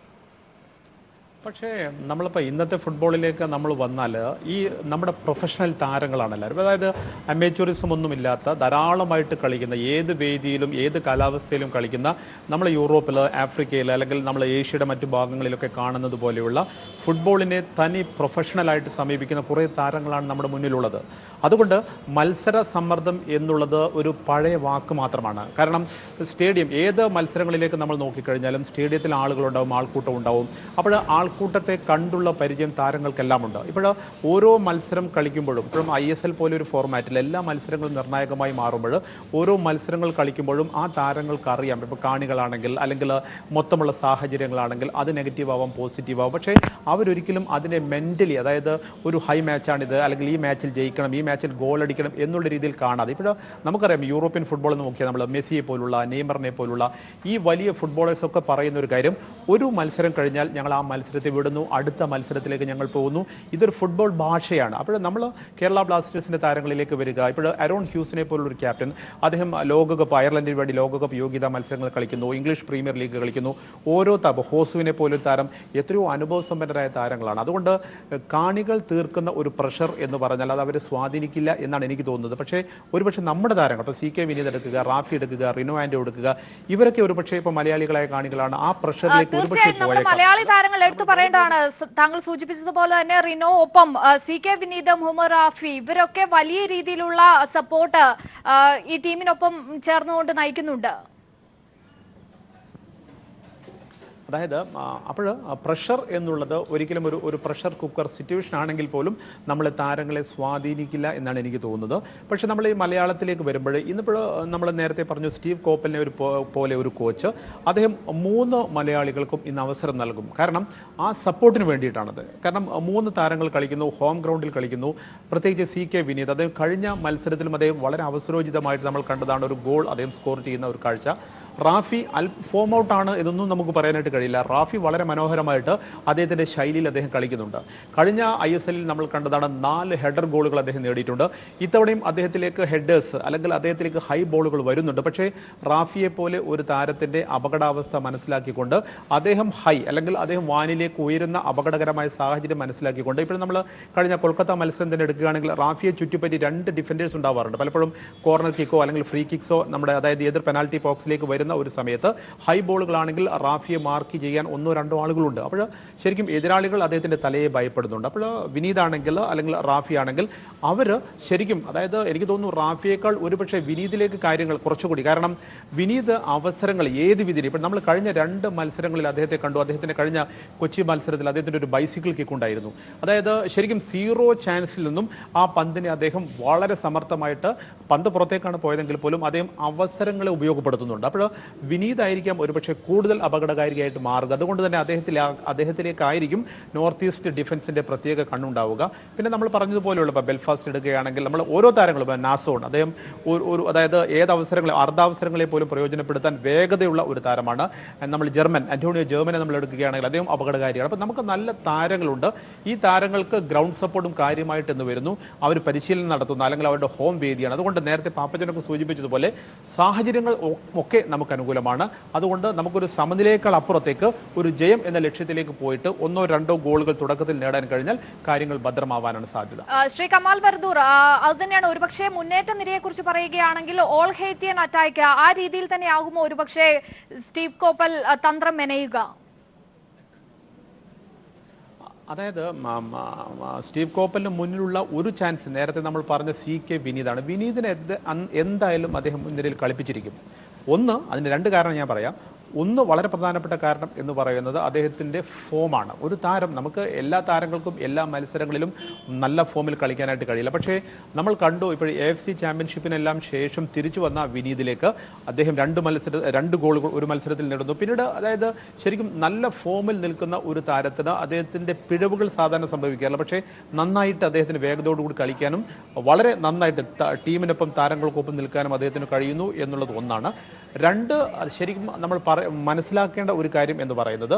പക്ഷേ നമ്മളിപ്പോൾ ഇന്നത്തെ ഫുട്ബോളിലേക്ക് നമ്മൾ വന്നാൽ ഈ നമ്മുടെ പ്രൊഫഷണൽ താരങ്ങളാണ് എല്ലാവരും. അതായത് അമേച്വറിസം ഒന്നുമില്ലാത്ത ധാരാളമായിട്ട് കളിക്കുന്ന, ഏത് വേദിയിലും ഏത് കാലാവസ്ഥയിലും കളിക്കുന്ന, നമ്മൾ യൂറോപ്പിൽ, ആഫ്രിക്കയിൽ അല്ലെങ്കിൽ നമ്മൾ ഏഷ്യയുടെ മറ്റു ഭാഗങ്ങളിലൊക്കെ കാണുന്നത് പോലെയുള്ള ഫുട്ബോളിനെ തനി പ്രൊഫഷണലായിട്ട് സമീപിക്കുന്ന കുറേ താരങ്ങളാണ് നമ്മുടെ മുന്നിലുള്ളത്. അതുകൊണ്ട് മത്സര സമ്മർദ്ദം എന്നുള്ളത് ഒരു പഴയ വാക്ക് മാത്രമാണ്. കാരണം സ്റ്റേഡിയം, ഏത് മത്സരങ്ങളിലേക്ക് നമ്മൾ നോക്കിക്കഴിഞ്ഞാലും സ്റ്റേഡിയത്തിൽ ആളുകളുണ്ടാവും, ആൾക്കൂട്ടം ഉണ്ടാവും. അപ്പോൾ ആൾക്കൂട്ടത്തെ കണ്ടുള്ള പരിചയം താരങ്ങൾക്കെല്ലാം ഉണ്ട്. ഇപ്പോൾ ഓരോ മത്സരം കളിക്കുമ്പോഴും, ഇപ്പോഴും ISL പോലെ ഒരു ഫോർമാറ്റിൽ എല്ലാ മത്സരങ്ങളും നിർണായകമായി മാറുമ്പോൾ ഓരോ മത്സരങ്ങൾ കളിക്കുമ്പോഴും ആ താരങ്ങൾക്ക് അറിയാം. ഇപ്പോൾ കാണികളാണെങ്കിൽ അല്ലെങ്കിൽ മൊത്തമുള്ള സാഹചര്യങ്ങളാണെങ്കിൽ അത് നെഗറ്റീവ് ആവാം, പോസിറ്റീവ് ആവാം. പക്ഷേ അവരൊരിക്കലും അതിനെ മെൻ്റലി, അതായത് ഒരു ഹൈ മാച്ചാണിത് അല്ലെങ്കിൽ ഈ മാച്ചിൽ ജയിക്കണം, ഈ മാച്ചിൽ ഗോൾ അടിക്കണം എന്നുള്ള രീതിയിൽ കാണാതെ, ഇപ്പോൾ നമുക്കറിയാം യൂറോപ്യൻ ഫുട്ബോൾ എന്ന് നോക്കിയാൽ നമ്മൾ മെസ്സിയെ പോലുള്ള, നെയ്മറിനെ പോലുള്ള ഈ വലിയ ഫുട്ബോളേഴ്സൊക്കെ പറയുന്ന ഒരു കാര്യം, ഒരു മത്സരം കഴിഞ്ഞാൽ ഞങ്ങൾ ആ മത്സരത്തെ വിടുന്നു, അടുത്ത മത്സരത്തിലേക്ക് ഞങ്ങൾ പോകുന്നു. ഇതൊരു ഫുട്ബോൾ ഭാഷയാണ്. അപ്പോൾ നമ്മൾ കേരള ബ്ലാസ്റ്റേഴ്സിൻ്റെ താരങ്ങളിലേക്ക് വരിക, ഇപ്പോൾ അരോൺ ഹ്യൂസിനെ പോലുള്ളൊരു ക്യാപ്റ്റൻ, അദ്ദേഹം ലോകകപ്പ്, അയർലൻഡിന് വേണ്ടി ലോകകപ്പ് യോഗ്യതാ മത്സരങ്ങൾ കളിക്കുന്നു, ഇംഗ്ലീഷ് പ്രീമിയർ ലീഗ് കളിക്കുന്നു. ഓരോ ഹോസുവിനെ പോലൊരു താരം, എത്രയോ അനുഭവസമ്പന്നരായ താരങ്ങളാണ്. അതുകൊണ്ട് കാണികൾ തീർക്കുന്ന ഒരു പ്രഷർ എന്ന് പറഞ്ഞാൽ അത് അവരെ സ്വാധീനിക്കില്ല എന്നാണ് എനിക്ക് തോന്നുന്നത്. പക്ഷേ ഒരുപക്ഷെ നമ്മുടെ താരങ്ങൾ, ഇപ്പോൾ CK വിനീത് എടുക്കുക, റാഫി എടുക്കുക, റിനോ ആൻഡോ എടുക്കുക, ഇവരൊക്കെ ഒരുപക്ഷെ ഇപ്പോൾ മലയാളികളായ കാണികളാണ്. ആ പ്രഷറിലേക്ക് മലയാളി താരങ്ങൾ എടുത്തു പറയേണ്ടതാണ്. താങ്കൾ സൂചിപ്പിച്ചതുപോലെ തന്നെ റിനോ, ഒപ്പം CK വിനീത്, മുഹമ്മദ് റാഫി, ഇവരൊക്കെ വലിയ രീതിയിലുള്ള സപ്പോർട്ട് ഈ ടീമിനൊപ്പം ചേർന്നുകൊണ്ട് നയിക്കുന്നുണ്ട്. അതായത് അപ്പോൾ പ്രഷർ എന്നുള്ളത് ഒരിക്കലും ഒരു പ്രഷർ കുക്കർ സിറ്റുവേഷൻ ആണെങ്കിൽ പോലും നമ്മളെ താരങ്ങളെ സ്വാധീനിക്കില്ല എന്നാണ് എനിക്ക് തോന്നുന്നത്. പക്ഷേ നമ്മൾ ഈ മലയാളത്തിലേക്ക് വരുമ്പോൾ ഇന്നിപ്പോൾ നമ്മൾ നേരത്തെ പറഞ്ഞു സ്റ്റീവ് കോപ്പലിനെ പോലെ ഒരു കോച്ച് അദ്ദേഹം 3 മലയാളികൾക്കും ഇന്ന് അവസരം നൽകും. കാരണം ആ സപ്പോർട്ടിന് വേണ്ടിയിട്ടാണത്. കാരണം 3 താരങ്ങൾ കളിക്കുന്നു, ഹോം ഗ്രൗണ്ടിൽ കളിക്കുന്നു. പ്രത്യേകിച്ച് CK വിനീത്, അദ്ദേഹം കഴിഞ്ഞ മത്സരത്തിലും അദ്ദേഹം വളരെ അവസരോചിതമായിട്ട് നമ്മൾ കണ്ടതാണ് ഒരു ഗോൾ അദ്ദേഹം സ്കോർ ചെയ്യുന്ന ഒരു കാഴ്ച. റാഫി ഫോം ഔട്ടാണ് ഇതൊന്നും നമുക്ക് പറയാനായിട്ട് കഴിയില്ല. റാഫി വളരെ മനോഹരമായിട്ട് അദ്ദേഹത്തിൻ്റെ ശൈലിയിൽ അദ്ദേഹം കളിക്കുന്നുണ്ട്. കഴിഞ്ഞ ISL നമ്മൾ കണ്ടതാണ് 4 ഹെഡർ ഗോളുകൾ അദ്ദേഹം നേടിയിട്ടുണ്ട്. ഇത്തവണയും അദ്ദേഹത്തിലേക്ക് ഹെഡേഴ്സ് അല്ലെങ്കിൽ അദ്ദേഹത്തിലേക്ക് ഹൈ ബോളുകൾ വരുന്നുണ്ട്. പക്ഷേ റാഫിയെ പോലെ ഒരു താരത്തിൻ്റെ അപകടാവസ്ഥ മനസ്സിലാക്കിക്കൊണ്ട് അദ്ദേഹം അല്ലെങ്കിൽ അദ്ദേഹം വാനിലേക്ക് ഉയരുന്ന അപകടകരമായ സാഹചര്യം മനസ്സിലാക്കിക്കൊണ്ട് ഇപ്പോൾ നമ്മൾ കഴിഞ്ഞ കൊൽക്കത്ത മത്സരം തന്നെ എടുക്കുകയാണെങ്കിൽ റാഫിയെ ചുറ്റിപ്പറ്റി 2 ഡിഫൻഡേഴ്സ് ഉണ്ടാവാറുണ്ട്. പലപ്പോഴും കോർണർ കിക്കോ അല്ലെങ്കിൽ ഫ്രീ കിക്സോ നമ്മുടെ അതായത് എതിർ പെനാൽറ്റി ബോക്സിലേക്ക് വരുന്ന ഒരു സമയത്ത് ഹൈ ബോളുകളാണെങ്കിൽ റാഫിയെ മാർക്ക് ചെയ്യാൻ 1-2 ആളുകളുണ്ട്. അപ്പോൾ ശരിക്കും എതിരാളികൾ അദ്ദേഹത്തിൻ്റെ തലയെ ഭയപ്പെടുന്നുണ്ട്. അപ്പോൾ വിനീതാണെങ്കിൽ അല്ലെങ്കിൽ റാഫി ആണെങ്കിൽ അവർ ശരിക്കും അതായത് എനിക്ക് തോന്നുന്നു റാഫിയേക്കാൾ ഒരുപക്ഷെ വിനീതിലേക്ക് കാര്യങ്ങൾ കുറച്ചുകൂടി, കാരണം വിനീത് അവസരങ്ങൾ ഏത് വിധിയിൽ ഇപ്പോൾ നമ്മൾ കഴിഞ്ഞ 2 മത്സരങ്ങളിൽ അദ്ദേഹത്തെ കണ്ടു. അദ്ദേഹത്തിൻ്റെ കഴിഞ്ഞ കൊച്ചി മത്സരത്തിൽ അദ്ദേഹത്തിൻ്റെ ഒരു ബൈസിക്കിൾ കിക്ക് ഉണ്ടായിരുന്നു. അതായത് ശരിക്കും 0 ചാൻസിൽ നിന്നും ആ പന്തിനെ അദ്ദേഹം വളരെ സമർത്ഥമായിട്ട് പന്ത് പുറത്തേക്കാണ് പോയതെങ്കിൽ പോലും അദ്ദേഹം അവസരങ്ങളെ ഉപയോഗപ്പെടുത്തുന്നുണ്ട്. അപ്പോൾ വിനീതായിരിക്കാം ഒരുപക്ഷെ കൂടുതൽ അപകടകാരിയായിട്ട് മാറുക. അതുകൊണ്ട് തന്നെ അദ്ദേഹത്തിലേക്കായിരിക്കും നോർത്ത് ഈസ്റ്റ് ഡിഫൻസിൻ്റെ പ്രത്യേക കണ്ണുണ്ടാവുക. പിന്നെ നമ്മൾ പറഞ്ഞതുപോലെയുള്ള ഇപ്പോൾ ബെൽഫാസ്റ്റ് എടുക്കുകയാണെങ്കിൽ നമ്മൾ ഓരോ താരങ്ങളും നാസോൺ അദ്ദേഹം അതായത് അർദ്ധാവസരങ്ങളെ പോലും പ്രയോജനപ്പെടുത്താൻ വേഗതയുള്ള ഒരു താരമാണ്. നമ്മൾ അന്റോണിയോ ജർമനെ നമ്മൾ എടുക്കുകയാണെങ്കിൽ അദ്ദേഹം അപകടകാരിയാണ്. അപ്പോൾ നമുക്ക് നല്ല താരങ്ങളുണ്ട്. ഈ താരങ്ങൾക്ക് ഗ്രൗണ്ട് സപ്പോർട്ടും കാര്യമായിട്ട് എന്ന് വരുന്നു. അവർ പരിശീലനം നടത്തുന്ന അല്ലെങ്കിൽ അവരുടെ ഹോം വേദിയാണ്. അതുകൊണ്ട് നേരത്തെ പാപ്പച്ചനൊക്കെ സൂചിപ്പിച്ചതുപോലെ സാഹചര്യങ്ങൾ ഒക്കെ നമുക്ക് അനുകൂലമാണ്. അതുകൊണ്ട് നമുക്കൊരു സമനിലയേക്കാൾ അപ്പുറത്തേക്ക് ഒരു ജയം എന്ന ലക്ഷ്യത്തിലേക്ക് പോയിട്ട് 1-2 ഗോളുകൾ തുടക്കത്തിൽ നേടാൻ കഴിഞ്ഞാൽ കാര്യങ്ങൾ ഭദ്രമാവാനാണ് സാധ്യത. ശ്രീ കമാൽ ബർദൂർ, അത് തന്നെയാണ് ഒരുപക്ഷെ മുന്നേറ്റ നിരയെ കുറിച്ച് പറയുകയാണെങ്കിൽ ഓൾ ഹെയ്ത്തിയൻ അറ്റാക്ക് ആ രീതിയിൽ തന്നെ ആകുമോ ഒരുപക്ഷെ സ്റ്റീവ് കോപ്പൽ തന്ത്രം മെനയുക? അതായത് സ്റ്റീവ് കോപ്പലിന് മുന്നിലുള്ള ഒരു ചാൻസ് നേരത്തെ നമ്മൾ പറഞ്ഞ CK വിനീതാണ്. വിനീതിനെ എന്തായാലും അദ്ദേഹം മുൻനിരയിൽ കളിപ്പിച്ചിരിക്കും. അതിന് 2 കാരണം ഞാൻ പറയാം. വളരെ പ്രധാനപ്പെട്ട കാരണം എന്ന് പറയുന്നത് അദ്ദേഹത്തിൻ്റെ ഫോമാണ്. ഒരു താരം, നമുക്ക് എല്ലാ താരങ്ങൾക്കും എല്ലാ മത്സരങ്ങളിലും നല്ല ഫോമിൽ കളിക്കാനായിട്ട് കഴിയില്ല. പക്ഷേ നമ്മൾ കണ്ടു ഇപ്പോൾ AFC ചാമ്പ്യൻഷിപ്പിനെല്ലാം ശേഷം തിരിച്ചു വന്ന വിനീതിലേക്ക് അദ്ദേഹം 2 ഗോളുകൾ ഒരു മത്സരത്തിൽ നേടുന്നു. പിന്നീട് അതായത് ശരിക്കും നല്ല ഫോമിൽ നിൽക്കുന്ന ഒരു താരത്തിന് അദ്ദേഹത്തിൻ്റെ പിഴവുകൾ സാധാരണ സംഭവിക്കാറില്ല. പക്ഷേ നന്നായിട്ട് അദ്ദേഹത്തിന് വേഗതയോടുകൂടി കളിക്കാനും വളരെ നന്നായിട്ട് ടീമിനൊപ്പം താരങ്ങൾക്കൊപ്പം നിൽക്കാനും അദ്ദേഹത്തിന് കഴിയുന്നു എന്നുള്ളത് ഒന്നാണ്. 2 ശരിക്കും നമ്മൾ മനസ്സിലാക്കേണ്ട ഒരു കാര്യം എന്ന് പറയുന്നത്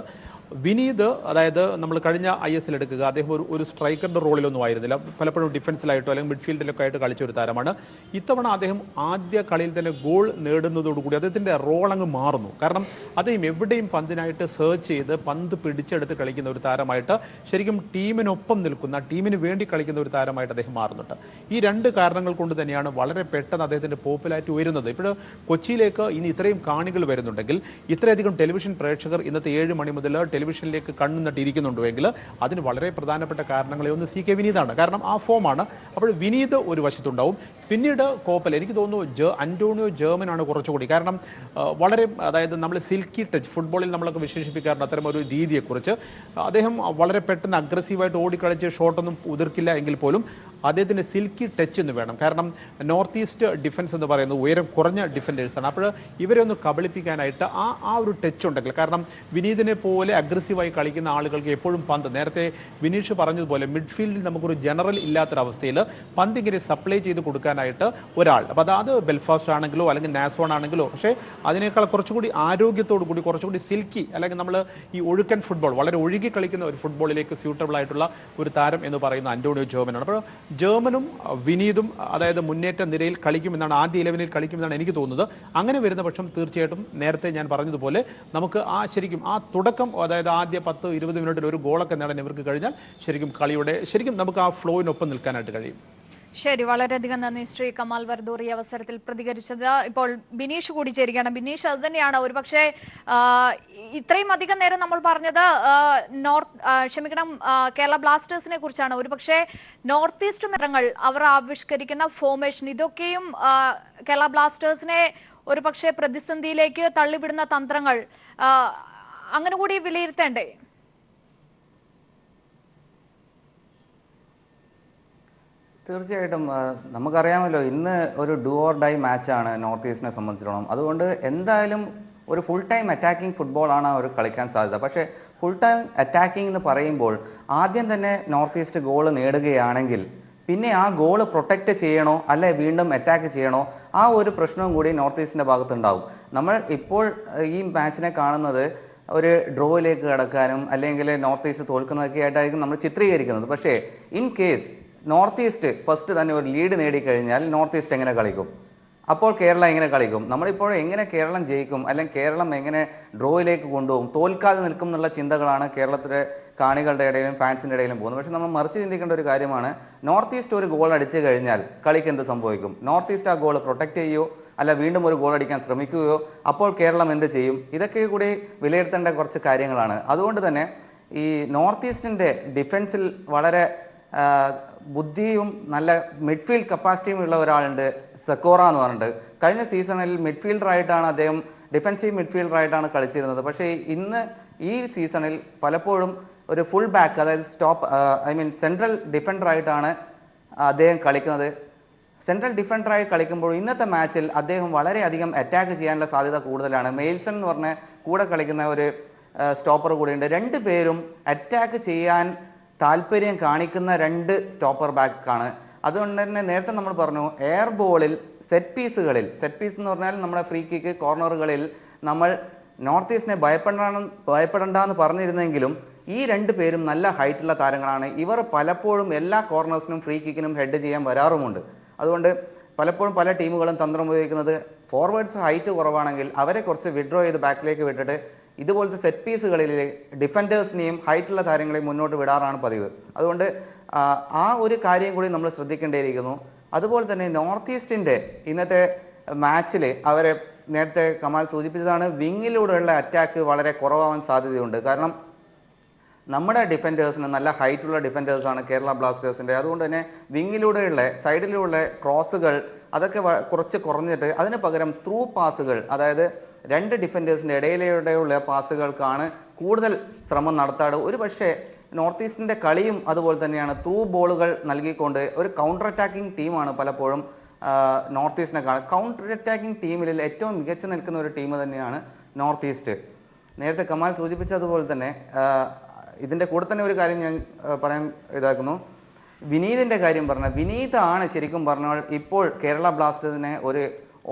വിനീത് അതായത് നമ്മൾ കഴിഞ്ഞ ISL എടുക്കുക അദ്ദേഹം ഒരു സ്ട്രൈക്കറുടെ റോളിലൊന്നും ആയിരുന്നില്ല. പലപ്പോഴും ഡിഫൻസിലായിട്ടോ അല്ലെങ്കിൽ മിഡ്ഫീൽഡിലൊക്കെ ആയിട്ട് കളിച്ച ഒരു താരമാണ്. ഇത്തവണ അദ്ദേഹം ആദ്യ കളിയിൽ തന്നെ ഗോൾ നേടുന്നതോടുകൂടി അദ്ദേഹത്തിൻ്റെ റോൾ അങ്ങ് മാറുന്നു. കാരണം അദ്ദേഹം എവിടെയും പന്തിനായിട്ട് സെർച്ച് ചെയ്ത് പന്ത് പിടിച്ചെടുത്ത് കളിക്കുന്ന ഒരു താരമായിട്ട് ശരിക്കും ടീമിനൊപ്പം നിൽക്കുന്ന ടീമിന് വേണ്ടി കളിക്കുന്ന ഒരു താരമായിട്ട് അദ്ദേഹം മാറുന്നുണ്ട്. ഈ 2 കാരണങ്ങൾ കൊണ്ട് തന്നെയാണ് വളരെ പെട്ടെന്ന് അദ്ദേഹത്തിൻ്റെ പോപ്പുലാരിറ്റി ഉയരുന്നത്. ഇപ്പോൾ കൊച്ചിയിലേക്ക് ഇനി ഇത്രയും കാണികൾ വരുന്നുണ്ടെങ്കിൽ, ഇത്രയധികം ടെലിവിഷൻ പ്രേക്ഷകർ ഇന്നത്തെ 7 മണി മുതൽ ടെലിവിഷനിലേക്ക് കണ്ണുനട്ടിരിക്കുന്നുണ്ടെങ്കിൽ അതിന് വളരെ പ്രധാനപ്പെട്ട കാരണങ്ങളെ ഒന്ന് CK വിനീതാണ്. കാരണം ആ ഫോമാണ്. അപ്പോൾ വിനീത് ഒരു വശത്തുണ്ടാവും. പിന്നീട് കോപ്പൽ, എനിക്ക് തോന്നുന്നു അന്റോണിയോ ജർമനാണ് കുറച്ചുകൂടി. കാരണം വളരെ അതായത് നമ്മൾ സിൽക്കി ടച്ച് ഫുട്ബോളിൽ നമ്മളൊക്കെ വിശേഷിപ്പിക്കാറുണ്ട് അത്തരം ഒരു രീതിയെക്കുറിച്ച്. അദ്ദേഹം വളരെ പെട്ടെന്ന് അഗ്രസീവായിട്ട് ഓടിക്കളിച്ച് ഷോട്ടൊന്നും ഉതിർക്കില്ല എങ്കിൽ പോലും അദ്ദേഹത്തിൻ്റെ സിൽക്കി ടച്ച് എന്ന് വേണം. കാരണം നോർത്ത് ഈസ്റ്റ് ഡിഫൻസ് എന്ന് പറയുന്നത് ഉയരം കുറഞ്ഞ ഡിഫൻഡേഴ്സാണ്. അപ്പോൾ ഇവരെ ഒന്ന് കബളിപ്പിക്കാനായിട്ട് ആ ഒരു ടച്ച് ഉണ്ടെങ്കിൽ, കാരണം വിനീതിനെ പോലെ അഗ്രസീവായി കളിക്കുന്ന ആളുകൾക്ക് എപ്പോഴും പന്ത്, നേരത്തെ വിനീഷ് പറഞ്ഞതുപോലെ മിഡ്ഫീൽഡിൽ നമുക്കൊരു ജനറൽ ഇല്ലാത്തൊരവസ്ഥയിൽ പന്ത് ഇങ്ങനെ സപ്ലൈ ചെയ്ത് കൊടുക്കാനായിട്ട് ഒരാൾ, അപ്പോൾ അത് ബെൽഫാസ്റ്റ് ആണെങ്കിലോ അല്ലെങ്കിൽ നാസോൺ ആണെങ്കിലോ, പക്ഷേ അതിനേക്കാൾ കുറച്ചുകൂടി ആരോഗ്യത്തോടു കൂടി കുറച്ചുകൂടി സിൽക്കി അല്ലെങ്കിൽ നമ്മൾ ഈ ഒഴുക്കൻ ഫുട്ബോൾ വളരെ ഒഴുകി കളിക്കുന്ന ഒരു ഫുട്ബോളിലേക്ക് സ്യൂട്ടബിൾ ആയിട്ടുള്ള ഒരു താരം എന്ന് പറയുന്ന അന്റോണിയോ ജർമനാണ്. അപ്പോൾ ജർമനും വിനീതും അതായത് മുന്നേറ്റ നിരയിൽ കളിക്കുമെന്നാണ്, ആദ്യ 11-ൽ കളിക്കുമെന്നാണ് എനിക്ക് തോന്നുന്നത്. അങ്ങനെ വരുന്ന പക്ഷം തീർച്ചയായിട്ടും നേരത്തെ ഞാൻ പറഞ്ഞതുപോലെ നമുക്ക് ശരിക്കും ആ തുടക്കം, അതായത് ആദ്യ 10-20 മിനിറ്റിൽ ഒരു ഗോളൊക്കെ നേടാൻ ഇവർക്ക് കഴിഞ്ഞാൽ ശരിക്കും നമുക്ക് ആ ഫ്ലോയിനൊപ്പം നിൽക്കാനായിട്ട് കഴിയും. ശരി, വളരെയധികം നന്ദി ശ്രീ കമാൽ ബർദൂർ ഈ അവസരത്തിൽ പ്രതികരിച്ചത്. ഇപ്പോൾ ബിനീഷ് കൂടി ചേരുകയാണ്. ബിനീഷ്, അത് തന്നെയാണ് ഒരുപക്ഷെ ഇത്രയും അധികം നേരം നമ്മൾ പറഞ്ഞത് കേരള ബ്ലാസ്റ്റേഴ്സിനെ കുറിച്ചാണ്. ഒരുപക്ഷെ നോർത്ത് ഈസ്റ്റ് മരങ്ങൾ അവർ ആവിഷ്കരിക്കുന്ന ഫോർമേഷൻ, ഇതൊക്കെയും കേരള ബ്ലാസ്റ്റേഴ്സിനെ ഒരുപക്ഷെ പ്രതിസന്ധിയിലേക്ക് തള്ളിവിടുന്ന തന്ത്രങ്ങൾ അങ്ങനെ കൂടി വിലയിരുത്തേണ്ടേ? തീർച്ചയായിട്ടും നമുക്കറിയാമല്ലോ, ഇന്ന് ഒരു ഡു ഓർ ഡൈ മാച്ചാണ് നോർത്ത് ഈസ്റ്റിനെ സംബന്ധിച്ചിടത്തോളം. അതുകൊണ്ട് എന്തായാലും ഒരു ഫുൾ ടൈം അറ്റാക്കിംഗ് ഫുട്ബോളാണ് അവർ കളിക്കാൻ സാധ്യത. പക്ഷേ ഫുൾ ടൈം അറ്റാക്കിംഗ് എന്ന് പറയുമ്പോൾ ആദ്യം തന്നെ നോർത്ത് ഈസ്റ്റ് ഗോൾ നേടുകയാണെങ്കിൽ പിന്നെ ആ ഗോൾ പ്രൊട്ടക്റ്റ് ചെയ്യണോ അല്ലെ വീണ്ടും അറ്റാക്ക് ചെയ്യണോ, ആ ഒരു പ്രശ്നവും കൂടി നോർത്ത് ഈസ്റ്റിൻ്റെ ഭാഗത്തുണ്ടാവും. നമ്മൾ ഇപ്പോൾ ഈ മാച്ചിനെ കാണുന്നത് ഒരു ഡ്രോയിലേക്ക് കടക്കാനും അല്ലെങ്കിൽ നോർത്ത് ഈസ്റ്റ് തോൽക്കുന്നതൊക്കെ ആയിട്ടായിരിക്കും നമ്മൾ ചിത്രീകരിക്കുന്നത്. പക്ഷേ in case north east first തന്നെ ഒരു ലീഡ് നേടിക്കഴിഞ്ഞാൽ നോർത്ത് ഈസ്റ്റ് എങ്ങനെ കളിക്കും? അപ്പോൾ കേരളം എങ്ങനെ കളിക്കും? നമ്മളിപ്പോൾ എങ്ങനെ കേരളം ജയിക്കും, അല്ലെങ്കിൽ കേരളം എങ്ങനെ ഡ്രോയിലേക്ക് കൊണ്ടുപോകും, തോൽക്കാതെ നിൽക്കും എന്നുള്ള ചിന്തകളാണ് കേരളത്തിലെ കാണികളുടെ ഇടയിലും ഫാൻസിൻ്റെ ഇടയിലും പോകുന്നത്. പക്ഷേ നമ്മൾ മറിച്ച് ചിന്തിക്കേണ്ട ഒരു കാര്യമാണ്, നോർത്ത് ഈസ്റ്റ് ഒരു ഗോൾ അടിച്ചു കഴിഞ്ഞാൽ കളിക്ക് എന്ത് സംഭവിക്കും? നോർത്ത് ഈസ്റ്റ് ആ ഗോൾ പ്രൊട്ടക്റ്റ് ചെയ്യുകയോ അല്ല വീണ്ടും ഒരു ഗോൾ അടിക്കാൻ ശ്രമിക്കുകയോ, അപ്പോൾ കേരളം എന്ത് ചെയ്യും? ഇതൊക്കെ കൂടി വിലയിരുത്തേണ്ട കുറച്ച് കാര്യങ്ങളാണ്. അതുകൊണ്ട് തന്നെ ഈ നോർത്ത് ഈസ്റ്റിൻ്റെ ഡിഫൻസിൽ വളരെ ബുദ്ധിയും നല്ല മിഡ്ഫീൽഡ് കപ്പാസിറ്റിയും ഉള്ള ഒരാളുണ്ട്, സെക്കോറ എന്ന് പറഞ്ഞിട്ട്. കഴിഞ്ഞ സീസണിൽ മിഡ്ഫീൽഡറായിട്ടാണ് അദ്ദേഹം, ഡിഫൻസീവ് മിഡ്ഫീൽഡറായിട്ടാണ് കളിച്ചിരുന്നത്. പക്ഷേ ഇന്ന് ഈ സീസണിൽ പലപ്പോഴും ഒരു ഫുൾ ബാക്ക്, അതായത് സെൻട്രൽ ഡിഫൻഡറായിട്ടാണ് അദ്ദേഹം കളിക്കുന്നത്. സെൻട്രൽ ഡിഫൻഡറായി കളിക്കുമ്പോൾ ഇന്നത്തെ മാച്ചിൽ അദ്ദേഹം വളരെയധികം അറ്റാക്ക് ചെയ്യാനുള്ള സാധ്യത കൂടുതലാണ്. മെയിൽസൺ എന്ന് പറഞ്ഞ കൂടെ കളിക്കുന്ന ഒരു സ്റ്റോപ്പർ കൂടിയുണ്ട്. രണ്ടുപേരും അറ്റാക്ക് ചെയ്യാൻ താല്പര്യം കാണിക്കുന്ന രണ്ട് സ്റ്റോപ്പർ ബാക്കാണ്. അതുകൊണ്ട് തന്നെ നേരത്തെ നമ്മൾ പറഞ്ഞു, എയർ ബോളിൽ സെറ്റ് പീസ് എന്ന് പറഞ്ഞാൽ നമ്മുടെ ഫ്രീ കിക്ക് കോർണറുകളിൽ നമ്മൾ നോർത്ത് ഈസ്റ്റിനെ ഭയപ്പെടണ്ടെന്ന് പറഞ്ഞിരുന്നെങ്കിലും ഈ രണ്ട് പേരും നല്ല ഹൈറ്റുള്ള താരങ്ങളാണ്. ഇവർ പലപ്പോഴും എല്ലാ കോർണേഴ്സിനും ഫ്രീ കിക്കിനും ഹെഡ് ചെയ്യാൻ വരാറുമുണ്ട്. അതുകൊണ്ട് പലപ്പോഴും പല ടീമുകളും തന്ത്രം ഉപയോഗിക്കുന്നത്, ഫോർവേഡ്സ് ഹൈറ്റ് കുറവാണെങ്കിൽ അവരെ കുറച്ച് വിഡ്രോ ചെയ്ത് ബാക്കിലേക്ക് വിട്ടിട്ട് ഇതുപോലത്തെ സെറ്റ് പീസുകളിൽ ഡിഫൻഡേഴ്സിനെയും ഹൈറ്റുള്ള താരങ്ങളെയും മുന്നോട്ട് വിടാറാണ് പതിവ്. അതുകൊണ്ട് ആ ഒരു കാര്യം കൂടി നമ്മൾ ശ്രദ്ധിക്കേണ്ടിയിരിക്കുന്നു. അതുപോലെ തന്നെ നോർത്ത് ഈസ്റ്റിൻ്റെ ഇന്നത്തെ മാച്ചിൽ അവരെ നേരത്തെ കമാൽ സൂചിപ്പിച്ചതാണ്, വിങ്ങിലൂടെയുള്ള അറ്റാക്ക് വളരെ കുറവാകാൻ സാധ്യതയുണ്ട്. കാരണം നമ്മുടെ ഡിഫൻഡേഴ്സിന് നല്ല ഹൈറ്റുള്ള ഡിഫൻഡേഴ്സാണ് കേരള ബ്ലാസ്റ്റേഴ്സിൻ്റെ. അതുകൊണ്ട് തന്നെ വിങ്ങിലൂടെയുള്ള സൈഡിലുള്ള ക്രോസുകൾ അതൊക്കെ കുറച്ച് കുറഞ്ഞിട്ട് അതിന് പകരം ത്രൂ പാസുകൾ, അതായത് രണ്ട് ഡിഫൻഡേഴ്സിൻ്റെ ഇടയിലൂടെയുള്ള പാസുകൾക്കാണ് കൂടുതൽ ശ്രമം നടത്താറ്. ഒരു പക്ഷേ നോർത്ത് ഈസ്റ്റിൻ്റെ കളിയും അതുപോലെ തന്നെയാണ്, ത്രൂ ബോളുകൾ നൽകിക്കൊണ്ട് ഒരു കൗണ്ടർ അറ്റാക്കിംഗ് ടീമാണ് പലപ്പോഴും നോർത്ത് ഈസ്റ്റിനെ കാണുന്നത്. കൗണ്ടർ അറ്റാക്കിംഗ് ടീമിൽ ഏറ്റവും മികച്ചു നിൽക്കുന്ന ഒരു ടീം തന്നെയാണ് നോർത്ത് ഈസ്റ്റ്. നേരത്തെ കമാൽ സൂചിപ്പിച്ചതുപോലെ തന്നെ ഇതിൻ്റെ കൂടെ തന്നെ ഒരു കാര്യം ഞാൻ പറയാൻ ഇതാക്കുന്നു, വിനീതിൻ്റെ കാര്യം പറഞ്ഞാൽ വിനീതാണ് ശരിക്കും പറഞ്ഞാൽ ഇപ്പോൾ കേരള ബ്ലാസ്റ്റേഴ്സിനെ ഒരു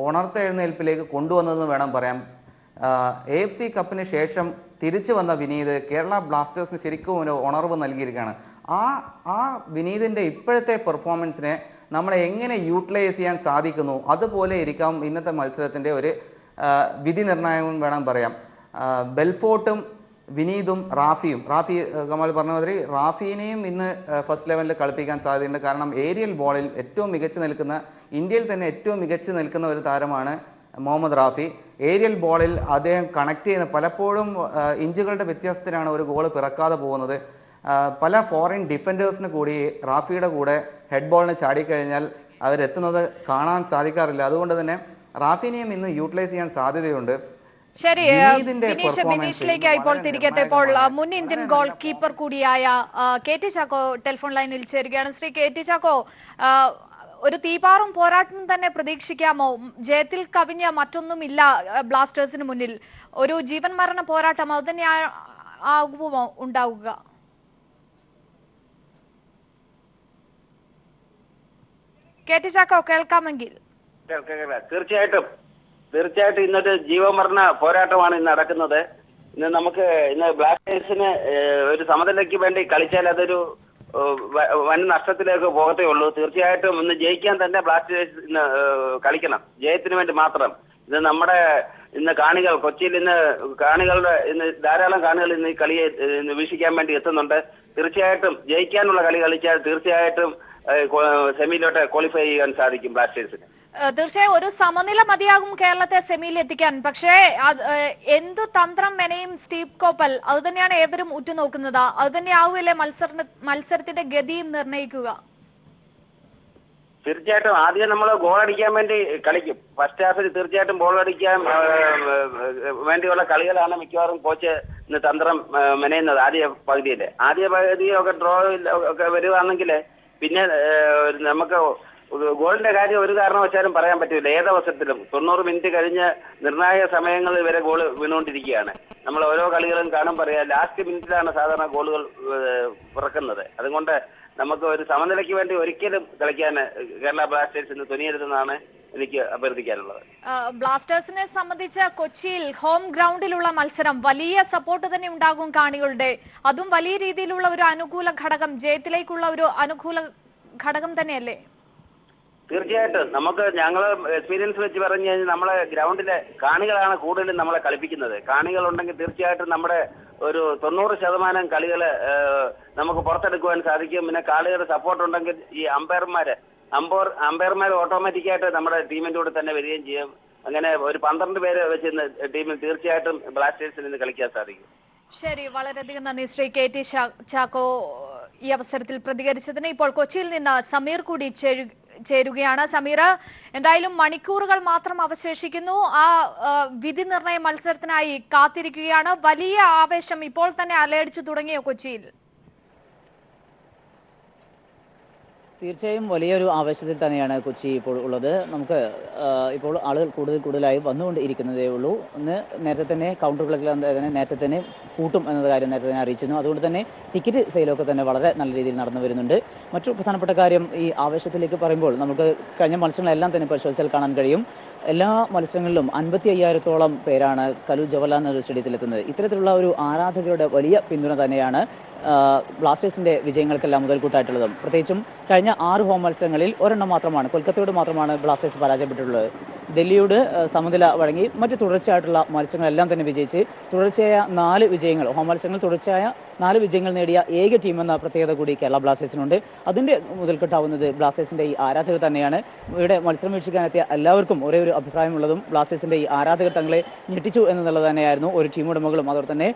ഉണർത്തെഴുന്നേൽപ്പിലേക്ക് കൊണ്ടുവന്നതെന്ന് വേണം പറയാം. AFC കപ്പിന് ശേഷം തിരിച്ചു വന്ന വിനീത് കേരള ബ്ലാസ്റ്റേഴ്സിന് ശരിക്കും ഒരു ഉണർവ് നൽകിയിരിക്കുകയാണ്. ആ വിനീതിൻ്റെ ഇപ്പോഴത്തെ പെർഫോമൻസിനെ നമ്മളെ എങ്ങനെ യൂട്ടിലൈസ് ചെയ്യാൻ സാധിക്കുന്നു, അതുപോലെ ഇരിക്കാം ഇന്നത്തെ മത്സരത്തിൻ്റെ ഒരു വിധി നിർണായകം വേണം പറയാം. ബെൽഫോർട്ടും വിനീതും റാഫി കമാൽ പറഞ്ഞ മാതിരി റാഫീനെയും ഇന്ന് ഫസ്റ്റ് ലെവലിൽ കളിപ്പിക്കാൻ സാധ്യതയുണ്ട്. കാരണം ഏരിയൽ ബോളിൽ ഏറ്റവും മികച്ചു നിൽക്കുന്ന, ഇന്ത്യയിൽ തന്നെ ഏറ്റവും മികച്ചു നിൽക്കുന്ന ഒരു താരമാണ് മുഹമ്മദ് റാഫി. ഏരിയൽ ബോളിൽ അദ്ദേഹം കണക്ട് ചെയ്യുന്ന, പലപ്പോഴും ഇഞ്ചുകളുടെ വ്യത്യാസത്തിനാണ് ഒരു ഗോൾ പിറക്കാതെ പോകുന്നത്. പല ഫോറിൻ ഡിഫൻഡേഴ്സിന് കൂടി റാഫിയുടെ കൂടെ ഹെഡ് ബോളിന് ചാടിക്കഴിഞ്ഞാൽ അവരെത്തുന്നത് കാണാൻ സാധിക്കാറില്ല. അതുകൊണ്ട് തന്നെ റാഫിനെയും ഇന്ന് യൂട്ടിലൈസ് ചെയ്യാൻ സാധ്യതയുണ്ട്. ശരി, ബിനീഷിലേക്ക് ഇപ്പോൾ തിരികെ. ഇപ്പോൾ മുൻ ഇന്ത്യൻ ഗോൾ കീപ്പർ കൂടിയായ KT ചാക്കോ ടെലിഫോൺ ലൈനിൽ ചേരുകയാണ്. ശ്രീ KT ചാക്കോ, ഒരു തീപാറും പോരാട്ടം തന്നെ പ്രതീക്ഷിക്കാമോ? ജയത്തിൽ കവിഞ്ഞ മറ്റൊന്നുമില്ല ബ്ലാസ്റ്റേഴ്സിന് മുന്നിൽ. ഒരു ജീവൻ മരണ പോരാട്ടം അത് തന്നെ ആകുമോ ഉണ്ടാവുക? KT ചാക്കോ കേൾക്കാമെങ്കിൽ. തീർച്ചയായിട്ടും ഇന്നൊരു ജീവമരണ പോരാട്ടമാണ് ഇന്ന് നടക്കുന്നത്. ഇന്ന് ബ്ലാസ്റ്റേഴ്സിന് ഒരു സമനിലയ്ക്ക് വേണ്ടി കളിച്ചാൽ അതൊരു വൻ നഷ്ടത്തിലേക്ക് പോകത്തേ ഉള്ളൂ. തീർച്ചയായിട്ടും ഇന്ന് ജയിക്കാൻ തന്നെ ബ്ലാസ്റ്റേഴ്സ് ഇന്ന് കളിക്കണം, ജയത്തിന് വേണ്ടി മാത്രം. ഇന്ന് കാണികൾ കൊച്ചിയിൽ ധാരാളം കാണികൾ ഇന്ന് ഈ കളിയെ വീക്ഷിക്കാൻ വേണ്ടി എത്തുന്നുണ്ട്. തീർച്ചയായിട്ടും ജയിക്കാനുള്ള കളി കളിച്ചാൽ തീർച്ചയായിട്ടും സെമിയിലോട്ട് ക്വാളിഫൈ ചെയ്യാൻ സാധിക്കും ബ്ലാസ്റ്റേഴ്സിന്. തീർച്ചയായും ഒരു സമനില മതിയാകും കേരളത്തെ സെമിയിൽ എത്തിക്കാൻ. പക്ഷേ എന്തു തന്ത്രം മെനയും സ്റ്റീവ് കോപ്പൽ, അത് തന്നെയാണ് ഏവരും ഉറ്റുനോക്കുന്നത്. അത് തന്നെയാവില്ലേ മത്സരത്തിന്റെ ഗതിയും നിർണ്ണയിക്കുക? തീർച്ചയായിട്ടും ആദ്യം നമ്മൾ ഗോൾ അടിക്കാൻ വേണ്ടി കളിക്കും. ഫസ്റ്റ് ഹാഫിൽ തീർച്ചയായിട്ടും ബോൾ അടിക്കാൻ വേണ്ടിയുള്ള കളികളാണ് മിക്കവാറും കോച്ച് ഇന്ന് തന്ത്രം മെനയുന്നത്. ആദ്യ പകുതിയൊക്കെ ഡ്രോ ഒക്കെ വരുവാണെങ്കിൽ പിന്നെ നമുക്ക് ഗോളിന്റെ കാര്യം ഒരു കാരണവശാലും പറയാൻ പറ്റില്ല. ഏതവസരത്തിലും 90 മിനിറ്റ് കഴിഞ്ഞ് നിർണായക സമയങ്ങളിൽ വരെ ഗോൾ വീണുകൊണ്ടിരിക്കുകയാണ്. നമ്മൾ ഓരോ കളികളും കാണുമ്പോൾ പറയാം, ലാസ്റ്റ് മിനിറ്റിലാണ് സാധാരണ ഗോളുകൾ പിറക്കുന്നത്. അതുകൊണ്ട് നമുക്ക് ഒരു സമനിലയ്ക്ക് വേണ്ടി ഒരിക്കലും കളിക്കാൻ കേരള ബ്ലാസ്റ്റേഴ്സ് ഇന്ന് തുനിയരുതെന്നാണ് എനിക്ക് അഭ്യർത്ഥിക്കാനുള്ളത്. ബ്ലാസ്റ്റേഴ്സിനെ സംബന്ധിച്ച് കൊച്ചിയിൽ ഹോം ഗ്രൗണ്ടിലുള്ള മത്സരം വലിയ സപ്പോർട്ട് തന്നെ ഉണ്ടാകും കാണികളുടെ. അതും വലിയ രീതിയിലുള്ള ഒരു അനുകൂല ഘടകം, ജയത്തിലേക്കുള്ള ഒരു അനുകൂല ഘടകം തന്നെയല്ലേ? തീർച്ചയായിട്ടും ഞങ്ങൾ എക്സ്പീരിയൻസ് വെച്ച് പറഞ്ഞു കഴിഞ്ഞാൽ നമ്മളെ ഗ്രൗണ്ടിലെ കാണികളാണ് കൂടുതലും നമ്മളെ കളിപ്പിക്കുന്നത്. കാണികളുണ്ടെങ്കിൽ തീർച്ചയായിട്ടും നമ്മുടെ ഒരു 90% കളികള് നമുക്ക് പുറത്തെടുക്കുവാൻ സാധിക്കും. പിന്നെ കാളികളുടെ സപ്പോർട്ട് ഉണ്ടെങ്കിൽ ഈ അമ്പയർമാർ ഓട്ടോമാറ്റിക്കായിട്ട് നമ്മുടെ ടീമിന്റെ കൂടെ തന്നെ വരികയും ചെയ്യും. അങ്ങനെ ഒരു 12 പേര് വെച്ച് ടീമിൽ തീർച്ചയായിട്ടും ബ്ലാസ്റ്റേഴ്സിൽ നിന്ന് കളിക്കാൻ സാധിക്കും. ശരി, വളരെയധികം നന്ദി ശ്രീ കെ ടി ചാക്കോ ഈ അവസരത്തിൽ പ്രതികരിച്ചതിന്. ഇപ്പോൾ കൊച്ചിയിൽ നിന്ന് സമീർ കൂടി ചേരുകയാണ്. സമീർ, എന്തായാലും മണിക്കൂറുകൾ മാത്രം അവശേഷിക്കുന്നു. ആ വിധി നിർണയ മത്സരത്തിനായി കാത്തിരിക്കുകയാണ്. വലിയ ആവേശം ഇപ്പോൾ തന്നെ അലയടിച്ചു തുടങ്ങിയോ കൊച്ചിയിൽ? തീർച്ചയായും വലിയൊരു ആവേശത്തിൽ തന്നെയാണ് കൊച്ചി ഇപ്പോൾ ഉള്ളത്. നമുക്ക് ഇപ്പോൾ ആളുകൾ കൂടുതലായി വന്നുകൊണ്ടിരിക്കുന്നതേ ഉള്ളൂ. നേരത്തെ തന്നെ കൗണ്ടറുകളൊക്കെ നേരത്തെ തന്നെ കൂട്ടും എന്ന കാര്യം നേരത്തെ തന്നെ അറിയിച്ചിരുന്നു. അതുകൊണ്ട് തന്നെ ടിക്കറ്റ് സെയിലൊക്കെ തന്നെ വളരെ നല്ല രീതിയിൽ നടന്നു വരുന്നുണ്ട്. മറ്റൊരു പ്രധാനപ്പെട്ട കാര്യം, ഈ ആവേശത്തിലേക്ക് പറയുമ്പോൾ നമുക്ക് കഴിഞ്ഞ മത്സരങ്ങളെല്ലാം തന്നെ പരിശോധിച്ചാൽ കാണാൻ കഴിയും. എല്ലാ മത്സരങ്ങളിലും 55,000-ഓളം പേരാണ് കലൂർ ജവഹർലാൽ നെഹ്റു സ്റ്റേഡിയത്തിലെത്തുന്നത്. ഇത്തരത്തിലുള്ള ഒരു ആരാധകരുടെ വലിയ പിന്തുണ തന്നെയാണ് ബ്ലാസ്റ്റേഴ്സിൻ്റെ വിജയങ്ങൾക്കെല്ലാം മുതൽക്കൂട്ടായിട്ടുള്ളതും. പ്രത്യേകിച്ചും കഴിഞ്ഞ 6 ഹോം മത്സരങ്ങളിൽ ഒരെണ്ണം മാത്രമാണ്, കൊൽക്കത്തയോട് മാത്രമാണ് ബ്ലാസ്റ്റേഴ്സ് പരാജയപ്പെട്ടിട്ടുള്ളത്. ഡൽഹിയോട് സമനില വഴങ്ങി മറ്റ് തുടർച്ചയായിട്ടുള്ള മത്സരങ്ങളെല്ലാം തന്നെ വിജയിച്ച് തുടർച്ചയായ 4 വിജയങ്ങൾ, ഹോം മത്സരങ്ങൾ തുടർച്ചയായ 4 വിജയങ്ങൾ നേടിയ ഏക ടീമെന്ന പ്രത്യേകത കൂടി കേരള ബ്ലാസ്റ്റേഴ്സിനുണ്ട്. അതിൻ്റെ മുതൽക്കെട്ടാവുന്നത് ബ്ലാസ്റ്റേഴ്സിൻ്റെ ഈ ആരാധകർ തന്നെയാണ്. ഇവിടെ മത്സരം വീക്ഷിക്കാനെത്തിയ എല്ലാവർക്കും ഒരേ ഒരു അഭിപ്രായമുള്ളതും ബ്ലാസ്റ്റേഴ്സിൻ്റെ ഈ ആരാധകർ തങ്ങളെ ഞെട്ടിച്ചു എന്നുള്ളത് തന്നെയായിരുന്നു ഓരോ ടീം ഉടമകളും അതുപോലെ തന്നെ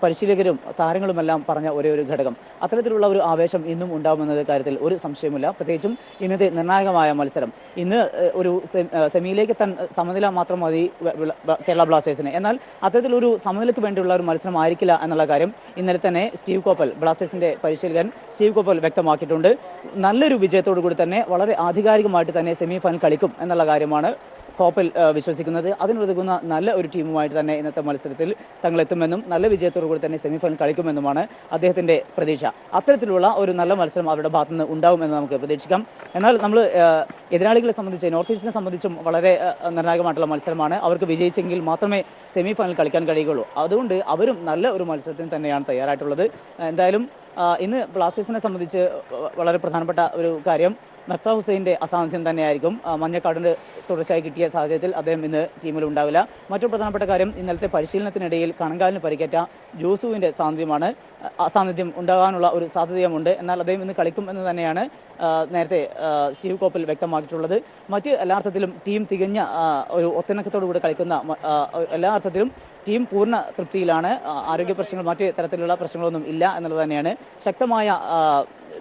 പരിശീലകരും താരങ്ങളുമെല്ലാം പറഞ്ഞ ഒരേ ഒരു ഘടകം. അത്തരത്തിലുള്ള ഒരു ആവേശം ഇന്നും ഉണ്ടാകുമെന്നത് കാര്യത്തിൽ ഒരു സംശയമില്ല. പ്രത്യേകിച്ചും ഇന്നത്തെ നിർണായകമായ മത്സരം, ഇന്ന് ഒരു സെമിയിലേക്ക് സമനില മാത്രം മതി കേരള ബ്ലാസ്റ്റേഴ്സിന്. എന്നാൽ അത്തരത്തിലൊരു സമനിലയ്ക്ക് വേണ്ടിയുള്ള ഒരു മത്സരം ആയിരിക്കില്ല എന്നുള്ള കാര്യം ഇന്നലെ തന്നെ സ്റ്റീവ് കോപ്പൽ, ബ്ലാസ്റ്റേഴ്സിന്റെ പരിശീലകൻ സ്റ്റീവ് കോപ്പൽ വ്യക്തമാക്കിയിട്ടുണ്ട്. നല്ലൊരു വിജയത്തോടു കൂടി തന്നെ വളരെ ആധികാരികമായിട്ട് തന്നെ സെമി ഫൈനൽ കളിക്കും എന്നുള്ള കാര്യമാണ് കോപ്പൽ വിശ്വസിക്കുന്നത്. അതിനൊതുങ്ങുന്ന നല്ല ഒരു ടീമുമായിട്ട് തന്നെ ഇന്നത്തെ മത്സരത്തിൽ തങ്ങളെത്തുമെന്നും നല്ല വിജയത്തോടു കൂടി തന്നെ സെമി ഫൈനൽ കളിക്കുമെന്നുമാണ് അദ്ദേഹത്തിൻ്റെ പ്രതീക്ഷ. അത്തരത്തിലുള്ള ഒരു നല്ല മത്സരം അവരുടെ ഭാഗത്തു നിന്ന് ഉണ്ടാവുമെന്ന് നമുക്ക് പ്രതീക്ഷിക്കാം. എന്നാൽ നമ്മൾ എതിരാളികളെ സംബന്ധിച്ച്, നോർത്ത് ഈസ്റ്റിനെ സംബന്ധിച്ചും വളരെ നിർണായകമായിട്ടുള്ള മത്സരമാണ്. അവർക്ക് വിജയിച്ചെങ്കിൽ മാത്രമേ സെമി ഫൈനൽ കളിക്കാൻ കഴിയുകയുള്ളൂ. അതുകൊണ്ട് അവരും നല്ല ഒരു മത്സരത്തിന് തന്നെയാണ് തയ്യാറായിട്ടുള്ളത്. എന്തായാലും ഇന്ന് ബ്ലാസ്റ്റേഴ്സിനെ സംബന്ധിച്ച് വളരെ പ്രധാനപ്പെട്ട ഒരു കാര്യം, മഫ്ത ഹുസൈൻ്റെ അസാന്നിധ്യം തന്നെയായിരിക്കും. മഞ്ഞക്കാർഡിന് തുടർച്ചയായി കിട്ടിയ സാഹചര്യത്തിൽ അദ്ദേഹം ഇന്ന് ടീമിൽ ഉണ്ടാവില്ല. മറ്റൊരു പ്രധാനപ്പെട്ട കാര്യം, ഇന്നലത്തെ പരിശീലനത്തിനിടയിൽ കണങ്കാലിന് പരിക്കേറ്റ ജോസുവിൻ്റെ അസാന്നിധ്യം ഉണ്ടാകാനുള്ള ഒരു സാധ്യതയുമുണ്ട്. എന്നാൽ അദ്ദേഹം ഇന്ന് കളിക്കും എന്ന് തന്നെയാണ് നേരത്തെ സ്റ്റീവ് കോപ്പൽ വ്യക്തമാക്കിയിട്ടുള്ളത്. മറ്റ് എല്ലാ അർത്ഥത്തിലും ടീം തികഞ്ഞ ഒരു ഒത്തിണക്കത്തോടുകൂടി കളിക്കുന്ന എല്ലാ അർത്ഥത്തിലും ടീം പൂർണ്ണ തൃപ്തിയിലാണ്. ആരോഗ്യ പ്രശ്നങ്ങൾ, മറ്റ് തരത്തിലുള്ള പ്രശ്നങ്ങളൊന്നും ഇല്ല എന്നുള്ളത് തന്നെയാണ്. ശക്തമായ